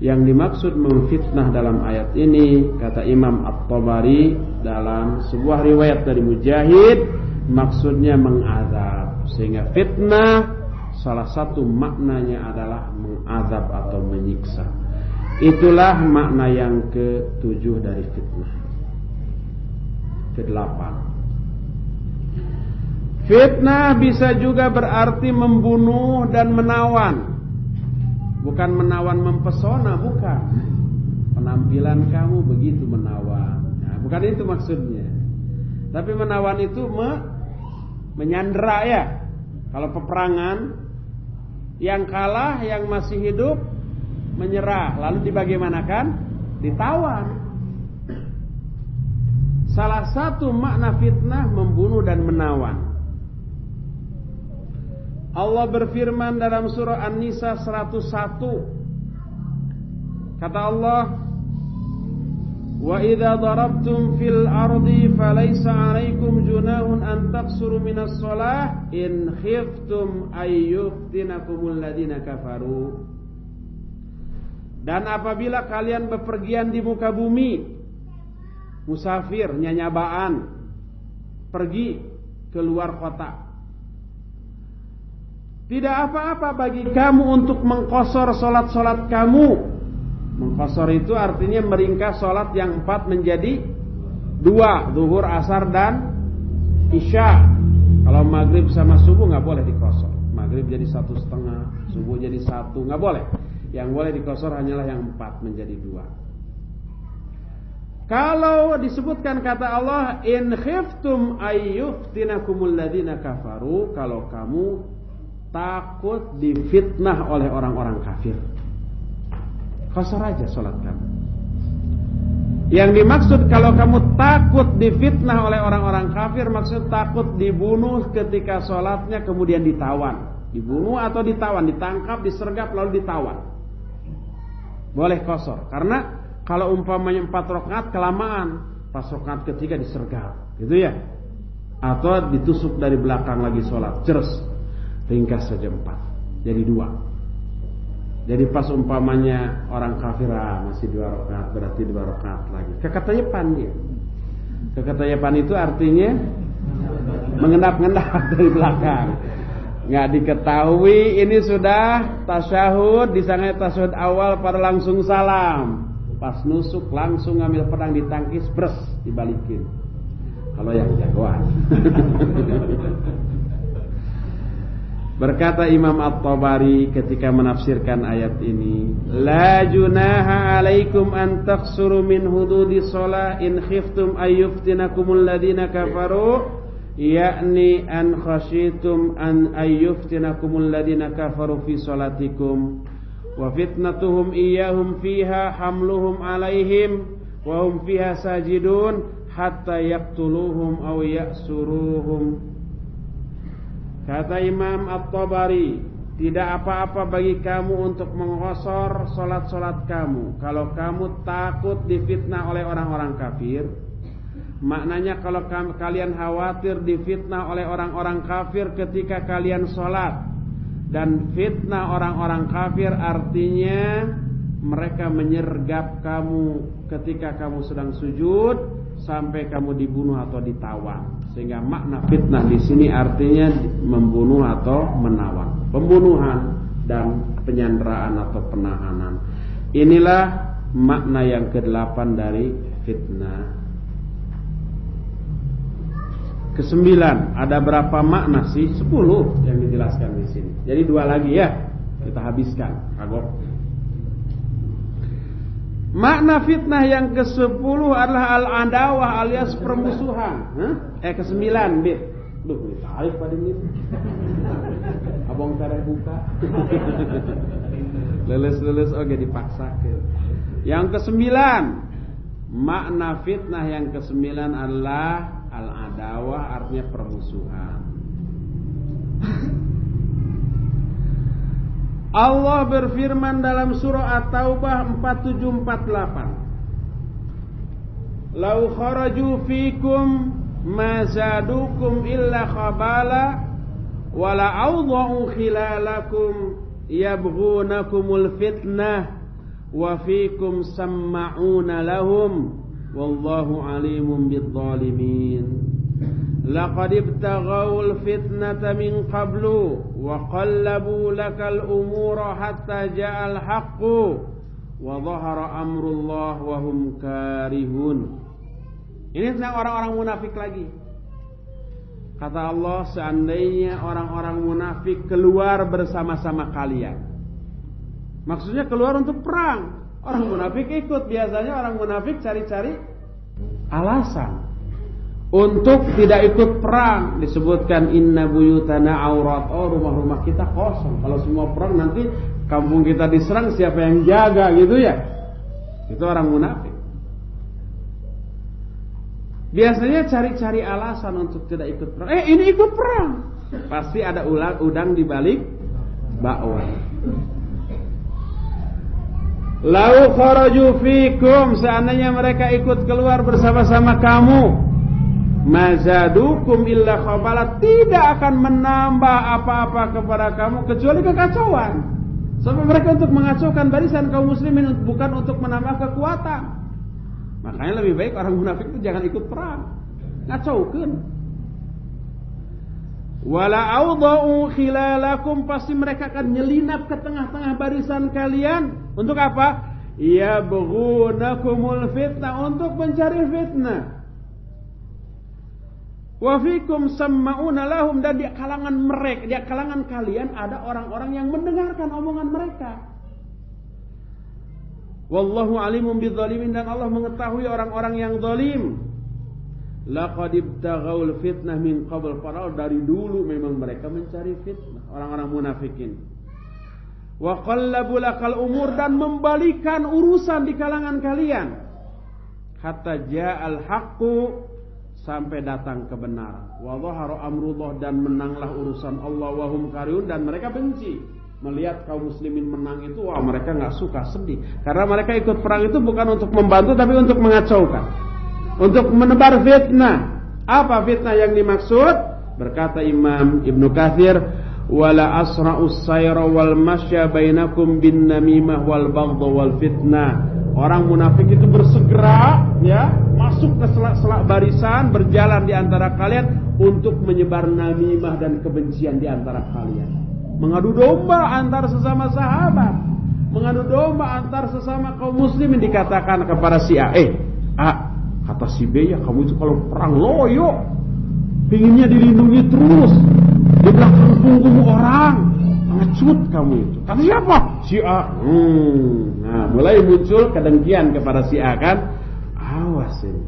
Yang dimaksud memfitnah dalam ayat ini, kata Imam At-Tabari dalam sebuah riwayat dari Mujahid, maksudnya mengazab. Sehingga fitnah salah satu maknanya adalah mengazab atau menyiksa. Itulah makna yang ke-7 dari fitnah. Ke-8, fitnah bisa juga berarti membunuh dan menawan. Bukan menawan mempesona, bukan. Penampilan kamu begitu menawan, nah, bukan itu maksudnya. Tapi menawan itu menyandera ya. Kalau peperangan, yang kalah, yang masih hidup menyerah, lalu dibagaimanakan? Ditawan. Salah satu makna fitnah membunuh dan menawan. Allah berfirman dalam surah An-Nisa 101. Kata Allah, wa idza darabtum fil ardi falaysa 'alaikum junahun an taqsuru minas shalah in khiftum ayyuftinakumul ladzina kafaru. Dan apabila kalian bepergian di muka bumi, musafir, nyanyabaan, pergi keluar kota, tidak apa-apa bagi kamu untuk mengqasar salat-salat kamu. Mengqasar itu artinya meringkas salat yang 4 menjadi 2, zuhur, asar, dan isya. Kalau maghrib sama subuh nggak boleh diqasar. Maghrib jadi 1,5, subuh jadi 1, nggak boleh. Yang boleh diqasar hanyalah yang 4 menjadi 2. Kalau disebutkan kata Allah, in khiftum ayyuftinakumul ladzina kafaru, kalau kamu takut difitnah oleh orang-orang kafir, qasar aja salat kamu. Yang dimaksud kalau kamu takut difitnah oleh orang-orang kafir, maksud takut dibunuh ketika salatnya kemudian ditawan. Dibunuh atau ditawan, ditangkap, disergap lalu ditawan. Boleh qasar. Karena kalau umpamanya 4 rakaat kelamaan, pas rakaat ketiga disergap, gitu ya. Atau ditusuk dari belakang lagi sholat, jeres, ringkas saja 4, jadi 2. Jadi pas umpamanya orang kafir masih 2 rakaat, berarti 2 rakaat lagi. Kekatayepan dia. Kekatayepan itu artinya mengendap-endap dari belakang. Nggak diketahui ini sudah tasyahud, disangka tasyahud awal pada langsung salam. Pas nusuk langsung ngambil pedang ditangkis, bres, dibalikin. Kalau yang jagoan. Berkata Imam At-Tabari ketika menafsirkan ayat ini, la junaha alaikum an taqsuru min hududi shalah in khiftum ayyuftinakumul ladina kafaru, yakni an khasyitum an ayyuftinakumul ladina kafaru fi salatikum wa fitnatuhum iyyahum fiha hamluhum alaihim wa hum fiha sajidun hatta yaqtuluhum aw ya'suruhum. Kata Imam At-Tabari, tidak apa-apa bagi kamu untuk mengqasar salat-salat kamu kalau kamu takut difitnah oleh orang-orang kafir. Maknanya kalau kalian khawatir difitnah oleh orang-orang kafir ketika kalian sholat. Dan fitnah orang-orang kafir artinya mereka menyergap kamu ketika kamu sedang sujud sampai kamu dibunuh atau ditawan. Sehingga makna fitnah di sini artinya membunuh atau menawan, pembunuhan dan penyanderaan atau penahanan. Inilah makna yang ke-8 dari fitnah. Ke-9, ada berapa makna sih? 10 yang dijelaskan di sini. Jadi 2 lagi ya, kita habiskan. Kagok. Makna fitnah yang ke-10 adalah al-adawah alias permusuhan. Ke-9, Bit. Duh, ditarik pada ini. Abang cara buka. Leles-leles oke dipaksa. Yang ke-9, makna fitnah yang ke-9 adalah al-adawah artinya permusuhan. Allah berfirman dalam surah At-Taubah 47-48, "Lau kharaju fikum ma zadukum illa khabala wa la awda'u khilalakum yabghunakumul fitnah wa fikum samma'una lahum wallahu alimun bidzalimin." Laqad ibtaghawul fitnata min qablu wa qallabu lakal umura hatta ja'al haqqu wa dhahara amrullah wa hum karihun. Ini tentang orang-orang munafik lagi. Kata Allah, seandainya orang-orang munafik keluar bersama-sama kalian. Maksudnya keluar untuk perang. Orang munafik ikut. Biasanya orang munafik cari-cari alasan untuk tidak ikut perang. Disebutkan inna buyutana aurat. Oh, rumah-rumah kita kosong. Kalau semua perang nanti kampung kita diserang, siapa yang jaga gitu ya. Itu orang munafik. Biasanya cari-cari alasan untuk tidak ikut perang. Ini ikut perang. Pasti ada udang di balik bakwan. Lau kharaju fikum, seandainya mereka ikut keluar bersama-sama kamu, mazadukum illa khabala, tidak akan menambah apa-apa kepada kamu kecuali kekacauan. Sampai mereka untuk mengacaukan barisan kaum muslimin, bukan untuk menambah kekuatan. Makanya lebih baik orang munafik itu jangan ikut perang, ngacaukan. Wala awda'u khilalakum, pasti mereka akan nyelinap ke tengah-tengah barisan kalian. Untuk apa? Yabghunakumul fitnah, untuk mencari fitnah. Wa fikum samma'una lahum, dan di kalangan mereka, di kalangan kalian ada orang-orang yang mendengarkan omongan mereka. Wallahu alimun bidzalimin, dan Allah mengetahui orang-orang yang zalim. Laqad ibtaghaul fitnah min qabl, padahal dari dulu memang mereka mencari fitnah, orang-orang munafikin. Wa qallabu lakal umur, dan membalikan urusan di kalangan kalian. Hatta ja'al haqqu, sampai datang kebenaran. Wa dhahara amrullah, dan menanglah urusan Allah, wa hum karihun, dan mereka benci melihat kaum muslimin menang itu. Wah, mereka enggak suka, sedih. Karena mereka ikut perang itu bukan untuk membantu tapi untuk mengacaukan, untuk menebar fitnah. Apa fitnah yang dimaksud? Berkata Imam Ibnu Katsir, wala asra'us sayra wal masya bainakum bin namimah wal baghdha wal fitnah. Orang munafik itu bersegera ya masuk ke sela-sela barisan, berjalan di antara kalian untuk menyebar namimah dan kebencian di antara kalian. Mengadu domba antar sesama sahabat, mengadu domba antar sesama kaum muslimin. Dikatakan kepada si A, kata si B, ya kamu itu kalau perang loyo, pinginnya dilindungi terus di belakang punggung orang, ngecut kamu itu. Kata siapa? Si A. Nah, mulai muncul kedengkian kepada si A kan. Awas ini.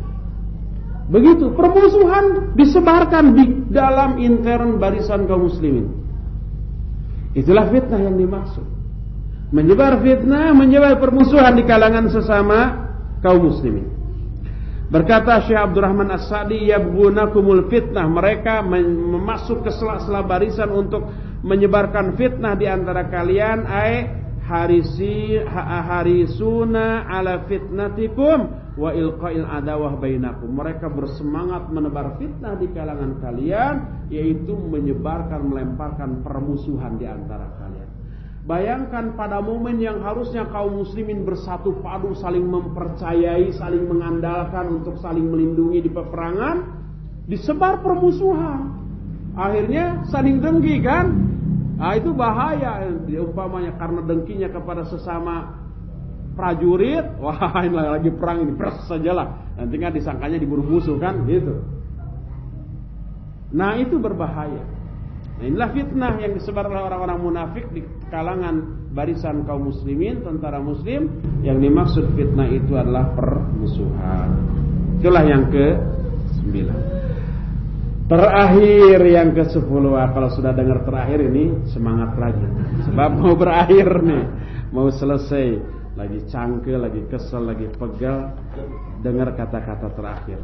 Begitu permusuhan disebarkan di dalam intern barisan kaum muslimin. Itulah fitnah yang dimaksud. Menyebar fitnah, menyebar permusuhan di kalangan sesama kaum muslimin. Berkata Syekh Abdurrahman As-Sa'di, yabghunakumul fitnah, mereka masuk ke sela-sela barisan untuk menyebarkan fitnah di antara kalian, harisuna ala fitnatikum wa ilqa'il adawah bainakum. Mereka bersemangat menebar fitnah di kalangan kalian, yaitu menyebarkan, melemparkan permusuhan di antara kalian. Bayangkan pada momen yang harusnya kaum muslimin bersatu padu, saling mempercayai, saling mengandalkan untuk saling melindungi di peperangan, disebar permusuhan. Akhirnya saling dengki kan? Nah, itu bahaya. Umpamanya karena dengkinya kepada sesama prajurit, wah ini lagi perang ini, pres sajalah. Nanti kan disangkanya diburu musuh kan, gitu. Nah, itu berbahaya. Nah, inilah fitnah yang disebar oleh orang-orang munafik di kalangan barisan kaum muslimin, tentara muslim. Yang dimaksud fitnah itu adalah permusuhan. Itulah yang ke-9. Terakhir yang ke-10. Kalau sudah dengar terakhir ini semangat lagi, sebab mau berakhir nih, mau selesai. Lagi cangkel, lagi kesel, lagi pegal, dengar kata-kata terakhir.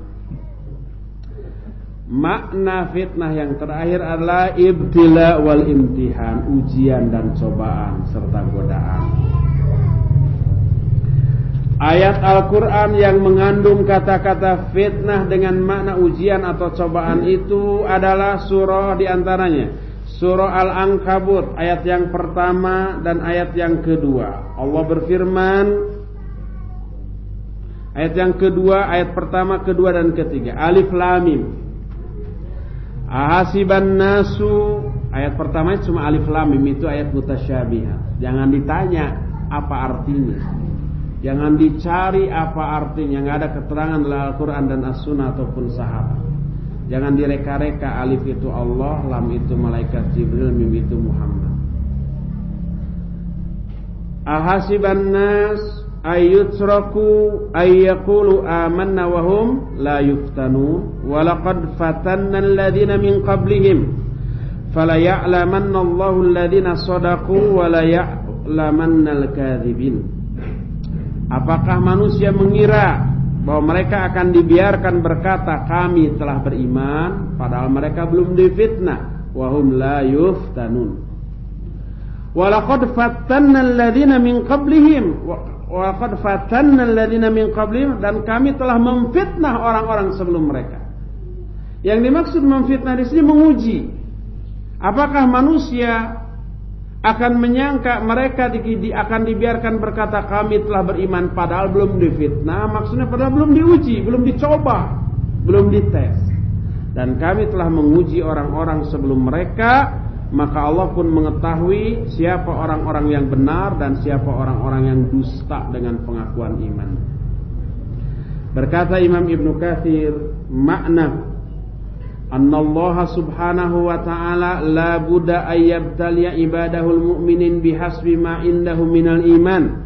Makna fitnah yang terakhir adalah ibtila wal imtihan, ujian dan cobaan serta godaan. Ayat Al-Quran yang mengandung kata-kata fitnah dengan makna ujian atau cobaan itu adalah surah diantaranya surah Al-Ankabut ayat yang pertama dan ayat yang kedua. Allah berfirman, ayat yang kedua, ayat pertama, kedua dan ketiga, Alif Lam Mim. Ahasiban nasu, ayat pertama cuma alif lam mim, itu ayat mutasyabihat. Jangan ditanya apa artinya, jangan dicari apa artinya, nggak ada keterangan dalam Al-Quran dan As-Sunnah ataupun sahabat. Jangan direka-reka, alif itu Allah, lam itu malaikat Jibril, mim itu Muhammad. Ahasiban nas ayyutraku ayyaqulu amanna wa hum la yuftanun wa laqad fatanna alladhina min qablihim fala ya'lamanna Allahu alladhina shadaqu wa la ya'lamanna al-kadhibin. Apakah manusia mengira bahwa mereka akan dibiarkan berkata kami telah beriman, padahal mereka belum difitnah? Wa hum la yuftanun. Wa laqad fatanna alladhina min qablihim wa qad fatanna alladziina min qablihim, dan kami telah memfitnah orang-orang sebelum mereka. Yang dimaksud memfitnah di sini menguji. Apakah manusia akan menyangka mereka akan dibiarkan berkata kami telah beriman padahal belum difitnah? Maksudnya padahal belum diuji, belum dicoba, belum dites. Dan kami telah menguji orang-orang sebelum mereka, maka Allah pun mengetahui siapa orang-orang yang benar dan siapa orang-orang yang dusta dengan pengakuan iman. Berkata Imam Ibnu Katsir, makna annallaha subhanahu wa ta'ala la budda ayyabtaliya ibadahul mu'minin bihasbi ma indahu minal iman.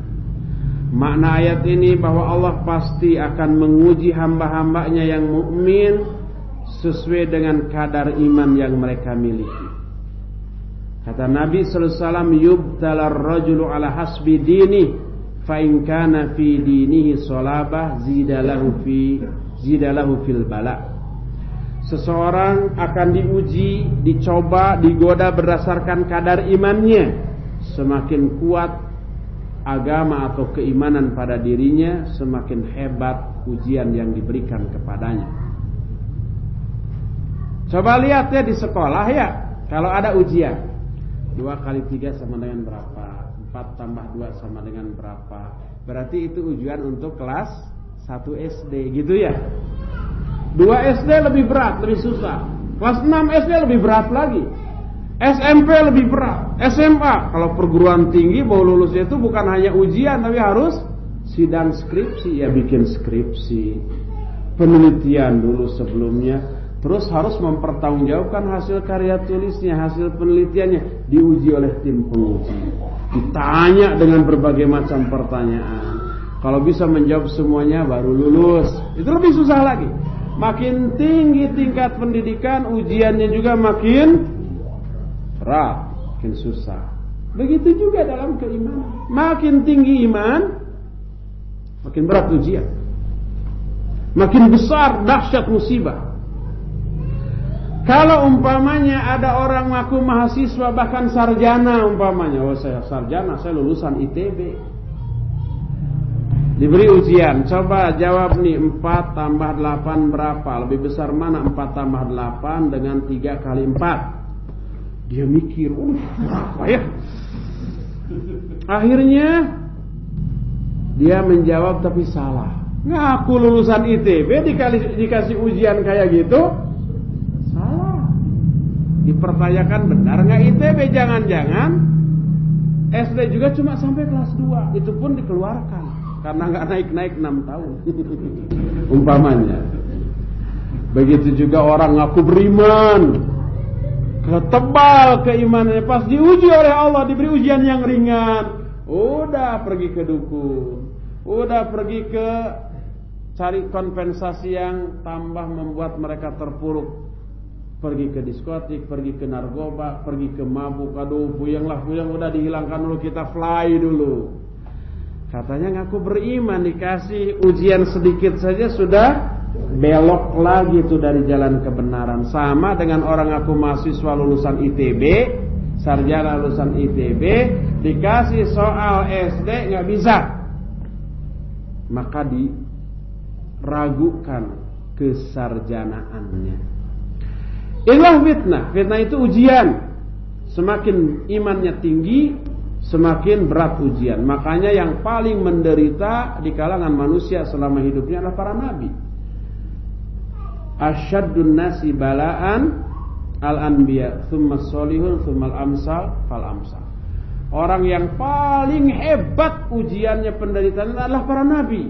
Makna ayat ini bahwa Allah pasti akan menguji hamba-hambanya yang mukmin sesuai dengan kadar iman yang mereka miliki. Kata Nabi sallallahu alaihi wasallam, yubtalar rajulu ala hasbi dini, fa in kana fi dinihi salabah zidalahu fil bala. Seseorang akan diuji, dicoba, digoda berdasarkan kadar imannya. Semakin kuat agama atau keimanan pada dirinya, semakin hebat ujian yang diberikan kepadanya. Coba lihat ya di sekolah ya, kalau ada ujian 2 kali 3 sama dengan berapa, 4 tambah 2 sama dengan berapa, berarti itu ujian untuk kelas 1 SD gitu ya. 2 SD lebih berat, lebih susah. Kelas 6 SD lebih berat lagi. SMP lebih berat. SMA, kalau perguruan tinggi mau lulusnya itu bukan hanya ujian, tapi harus sidang skripsi. Ya bikin skripsi, penelitian dulu sebelumnya, terus harus mempertanggungjawabkan hasil karya tulisnya, hasil penelitiannya, diuji oleh tim penguji, ditanya dengan berbagai macam pertanyaan. Kalau bisa menjawab semuanya baru lulus. Itu lebih susah lagi. Makin tinggi tingkat pendidikan, ujiannya juga makin berat, makin susah. Begitu juga dalam keimanan. Makin tinggi iman, makin berat ujian, makin besar dahsyat musibah. Kalau umpamanya ada orang ngaku mahasiswa bahkan sarjana umpamanya, oh saya sarjana, saya lulusan ITB. Diberi ujian, coba jawab nih 4 tambah 8 berapa? Lebih besar mana 4 tambah 8 dengan 3 kali 4? Dia mikir, berapa ya? Akhirnya dia menjawab tapi salah. Ngaku lulusan ITB dikasih ujian kayak gitu, salah. Dipertanyakan benar nggak ITB? Jangan-jangan SD juga cuma sampai kelas 2, itu pun dikeluarkan karena nggak naik-naik 6 tahun. Umpamanya. Begitu juga orang ngaku beriman, ketebal keimanannya, pas diuji oleh Allah, diberi ujian yang ringan, udah pergi ke dukun, udah pergi ke cari kompensasi yang tambah membuat mereka terpuruk, pergi ke diskotik, pergi ke narkoba, pergi ke mabuk. Aduh, puyeng udah dihilangkan dulu, kita fly dulu. Katanya ngaku beriman, dikasih ujian sedikit saja sudah belok lagi tuh dari jalan kebenaran. Sama dengan orang ngaku mahasiswa lulusan ITB, sarjana lulusan ITB, dikasih soal SD nggak bisa, maka diragukan kesarjanaannya. Inilah fitnah. Fitnah itu ujian. Semakin imannya tinggi, semakin berat ujian. Makanya yang paling menderita di kalangan manusia selama hidupnya adalah para nabi. Asyaddun nasi bala'an al-anbiya, thumma sholihun, thumma al-amsal fal-amsal. Orang yang paling hebat ujiannya, penderitaan adalah para nabi.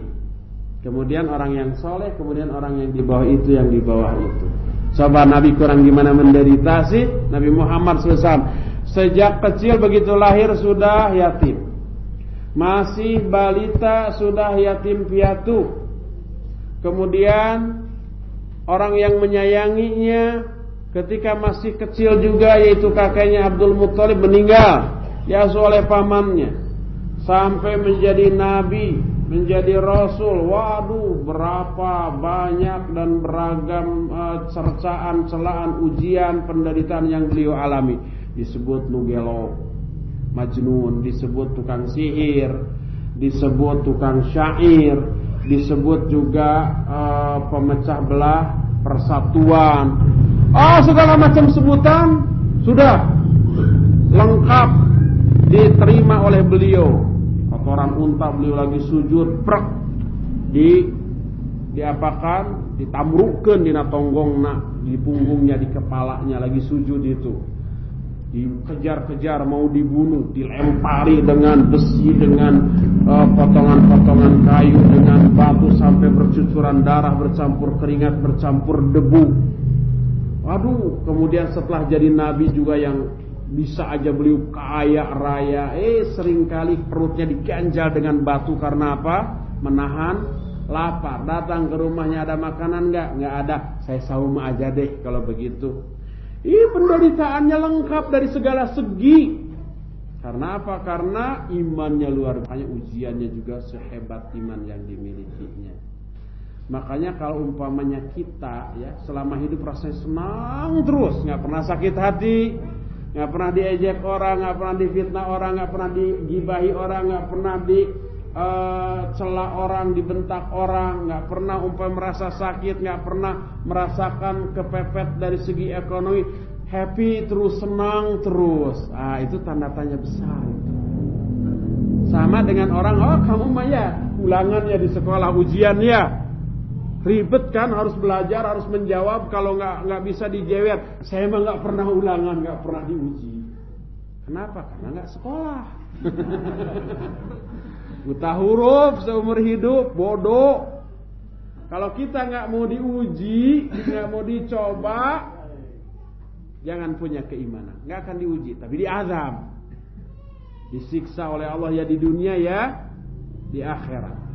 Kemudian orang yang soleh, kemudian orang yang di bawah itu, yang di bawah itu. Coba Nabi kurang gimana menderita sih? Nabi Muhammad SAW sejak kecil begitu lahir sudah yatim, masih balita sudah yatim piatu. Kemudian orang yang menyayanginya ketika masih kecil juga, yaitu kakeknya Abdul Muttalib, meninggal, diasuh oleh pamannya, sampai menjadi nabi, menjadi rasul. Waduh, berapa banyak dan beragam cercaan, celaan, ujian, penderitaan yang beliau alami. Disebut Lugelo, Majnun, disebut tukang sihir, disebut tukang syair, disebut juga pemecah belah persatuan. Segala macam sebutan sudah lengkap diterima oleh beliau. Kotoran unta beliau lagi sujud, prak, diapakan, ditamrukeun dina tonggongna, di punggungnya, di kepalanya lagi sujud itu. Dikejar-kejar mau dibunuh, dilempari dengan besi, dengan potongan-potongan kayu, dengan batu sampai bercucuran darah, bercampur keringat, bercampur debu. Waduh, kemudian setelah jadi nabi juga yang bisa aja beliau kaya raya, seringkali perutnya diganjal dengan batu karena apa? Menahan lapar. Datang ke rumahnya, ada makanan nggak? Nggak ada. Saya saum aja deh kalau begitu. Penderitaannya lengkap dari segala segi. Karena apa? Karena imannya luar biasa. Ujiannya juga sehebat iman yang dimilikinya. Makanya kalau umpamanya kita ya selama hidup rasanya senang terus, nggak pernah sakit hati, nggak pernah diejek orang, nggak pernah difitnah orang, nggak pernah digibahi orang, nggak pernah dicela orang, dibentak orang, nggak pernah merasa sakit, nggak pernah merasakan kepepet dari segi ekonomi, happy terus, senang terus. Itu tanda tanya besar. Sama dengan orang, oh kamu mah ya ulangan ya di sekolah, ujian ya. Ribet kan, harus belajar, harus menjawab, kalau nggak bisa dijewet. Saya mah nggak pernah ulangan, nggak pernah diuji. Kenapa? Karena nggak sekolah. Buta huruf seumur hidup, bodoh. Kalau kita nggak mau diuji, nggak mau dicoba, jangan punya keimanan. Nggak akan diuji, tapi diazab, disiksa oleh Allah ya di dunia ya di akhirat.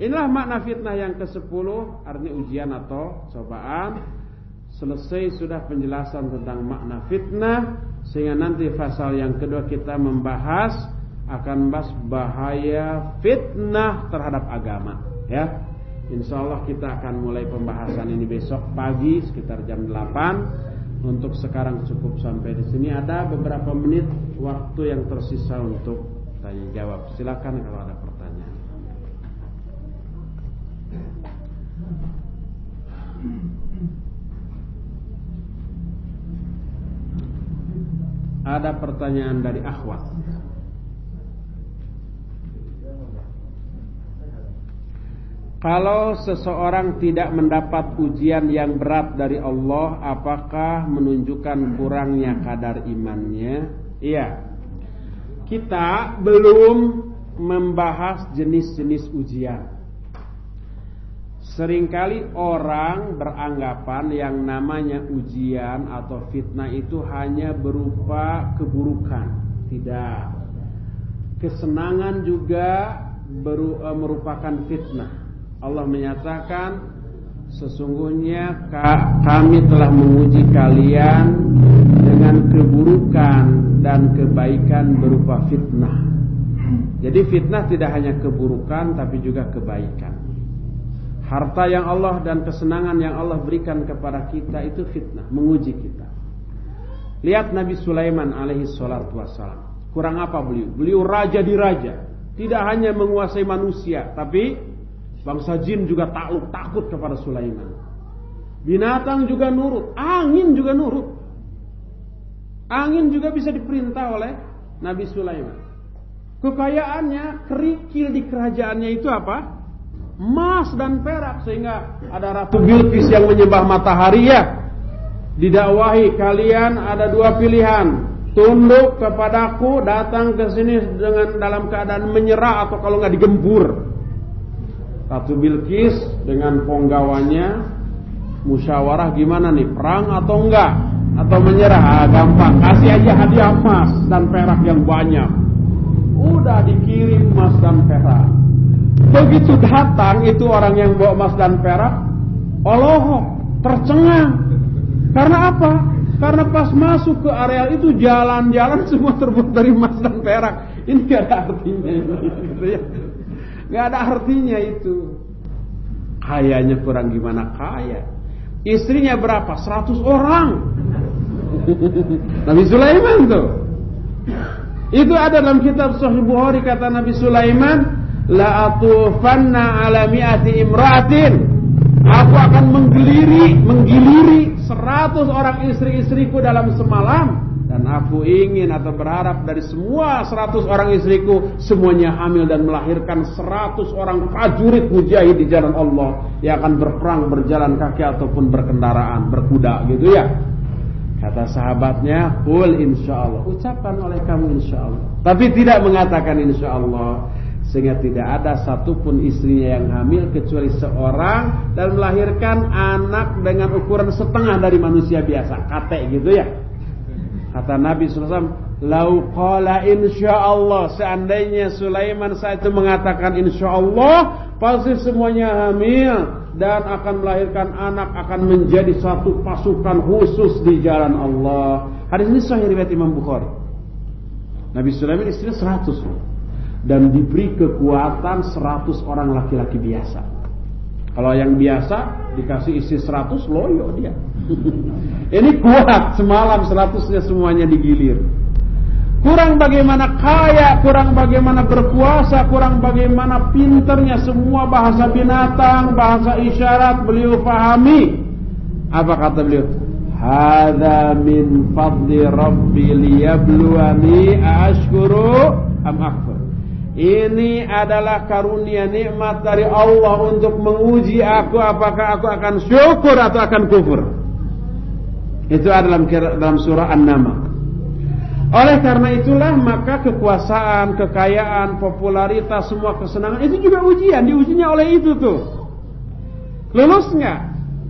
Inilah makna fitnah yang ke-10, artinya ujian atau cobaan. Selesai sudah penjelasan tentang makna fitnah, sehingga nanti pasal yang kedua kita akan membahas bahaya fitnah terhadap agama. Ya, insya Allah kita akan mulai pembahasan ini besok pagi sekitar jam 8. Untuk sekarang cukup sampai di sini. Ada beberapa menit waktu yang tersisa untuk tanya jawab. Silakan kalau ada pertanyaan. Ada pertanyaan dari akhwat. Kalau seseorang tidak mendapat ujian yang berat dari Allah, apakah menunjukkan kurangnya kadar imannya? Iya. Kita belum membahas jenis-jenis ujian. Seringkali orang beranggapan yang namanya ujian atau fitnah itu hanya berupa keburukan. Tidak. Kesenangan juga merupakan fitnah. Allah menyatakan, sesungguhnya kami telah menguji kalian dengan keburukan dan kebaikan berupa fitnah. Jadi fitnah tidak hanya keburukan tapi juga kebaikan. Harta yang Allah dan kesenangan yang Allah berikan kepada kita itu fitnah, menguji kita. Lihat Nabi Sulaiman alaihi salatu wassalam. Kurang apa beliau? Beliau raja di raja. Tidak hanya menguasai manusia, tapi bangsa jin juga takut kepada Sulaiman. Binatang juga nurut, angin juga nurut. Angin juga bisa diperintah oleh Nabi Sulaiman. Kekayaannya, kerikil di kerajaannya itu apa? Emas dan perak, sehingga ada Ratu Bilqis yang menyembah matahari ya. Didakwahi, kalian ada dua pilihan, tunduk kepadaku, datang ke sini dengan dalam keadaan menyerah atau kalau nggak digempur. Ratu Bilqis dengan penggawaannya musyawarah, gimana nih, perang atau enggak, atau menyerah? Gampang, kasih aja hadiah emas dan perak yang banyak. Udah dikirim emas dan perak. Begitu datang itu orang yang bawa emas dan perak, Allah tercengang. Karena apa? Karena pas masuk ke area itu jalan-jalan semua terbuat dari emas dan perak. Ini gak ada artinya gitu ya. Gak ada artinya itu. Kayanya kurang gimana kaya. Istrinya berapa? 100 orang. Nabi Sulaiman tuh. Itu ada dalam kitab Sahih Bukhari, kata Nabi Sulaiman, la atufanna ala mi'ati imra'atin. Aku akan menggiliri 100 orang istri-istriku dalam semalam. Dan aku ingin atau berharap dari semua 100 orang istriku semuanya hamil dan melahirkan 100 orang prajurit mujahid di jalan Allah yang akan berperang berjalan kaki ataupun berkendaraan, berkuda gitu ya. Kata sahabatnya, qul insyaallah. Ucapkan oleh kamu insyaallah. Tapi tidak mengatakan insyaallah. Sehingga tidak ada satupun istrinya yang hamil kecuali seorang dan melahirkan anak dengan ukuran setengah dari manusia biasa, kate gitu ya. Kata Nabi SAW, lau qala insyaallah, seandainya Sulaiman saat itu mengatakan insyaallah, pasti semuanya hamil dan akan melahirkan anak, akan menjadi satu pasukan khusus di jalan Allah. Hadis ini sahih riwayat Imam Bukhari. Nabi Sulaiman istrinya 100 dan diberi kekuatan 100 orang laki-laki biasa. Kalau yang biasa dikasih isi 100 loyo dia. Ini kuat, semalam 100-nya semuanya digilir. Kurang bagaimana kaya, kurang bagaimana berkuasa, kurang bagaimana pinternya, semua bahasa binatang, bahasa isyarat beliau pahami. Apa kata beliau? Hadza min fadli rabbi liyabluwani ashkuru am akfur. Ini adalah karunia nikmat dari Allah untuk menguji aku apakah aku akan syukur atau akan kufur. Itu adalah dalam surah An-Naml. Oleh karena itulah maka kekuasaan, kekayaan, popularitas, semua kesenangan itu juga ujian, diujinya oleh itu tuh. Lulus nggak?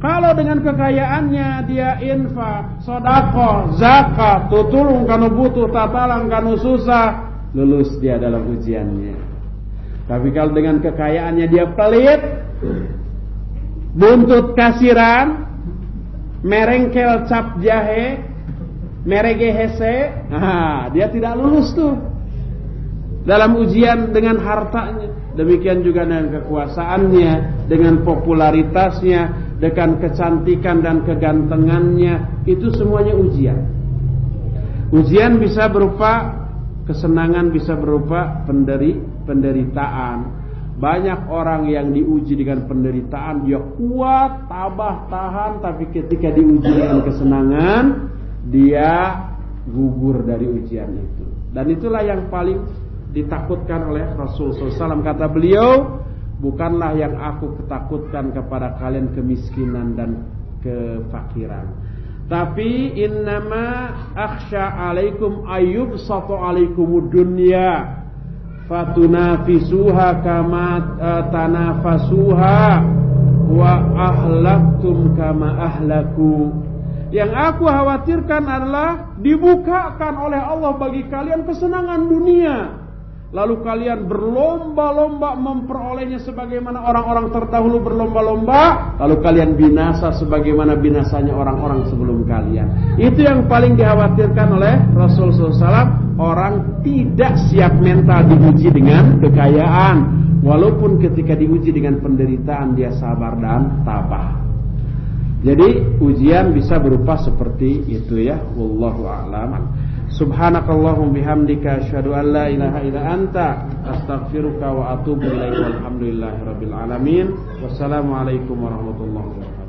Kalau dengan kekayaannya dia infak, sedekah, zakat, tutulung kanu butuh, tatalang kanu susah, lulus dia dalam ujiannya. Tapi kalau dengan kekayaannya dia pelit, buntut kasiran, merengkel cap jahe, merege hese, dia tidak lulus tuh dalam ujian dengan hartanya. Demikian juga dengan kekuasaannya, dengan popularitasnya, dengan kecantikan dan kegantengannya, itu semuanya ujian. Ujian bisa berupa kesenangan, bisa berupa penderitaan. Banyak orang yang diuji dengan penderitaan, dia kuat, tabah, tahan, tapi ketika diuji dengan kesenangan, dia gugur dari ujian itu. Dan itulah yang paling ditakutkan oleh Rasul SAW. Kata beliau, bukanlah yang aku ketakutkan kepada kalian kemiskinan dan kefakiran, tapi innama akhsha alaikum ayyubsatu alaikumud dunya fatunafisuha kama tanafasuha wa ahlaktum kama ahlaku. Yang aku khawatirkan adalah dibukakan oleh Allah bagi kalian kesenangan dunia, lalu kalian berlomba-lomba memperolehnya sebagaimana orang-orang terdahulu berlomba-lomba, lalu kalian binasa sebagaimana binasanya orang-orang sebelum kalian. Itu yang paling dikhawatirkan oleh Rasul SAW. Orang tidak siap mental diuji dengan kekayaan, walaupun ketika diuji dengan penderitaan dia sabar dan tabah. Jadi ujian bisa berupa seperti itu ya. Wallahu a'lam. Subhanakallahumma bihamdika asyhadu an la ilaha illa anta astaghfiruka wa atubu ilaika. Walhamdulillahirabbil alamin. Wassalamualaikum warahmatullahi wabarakatuh.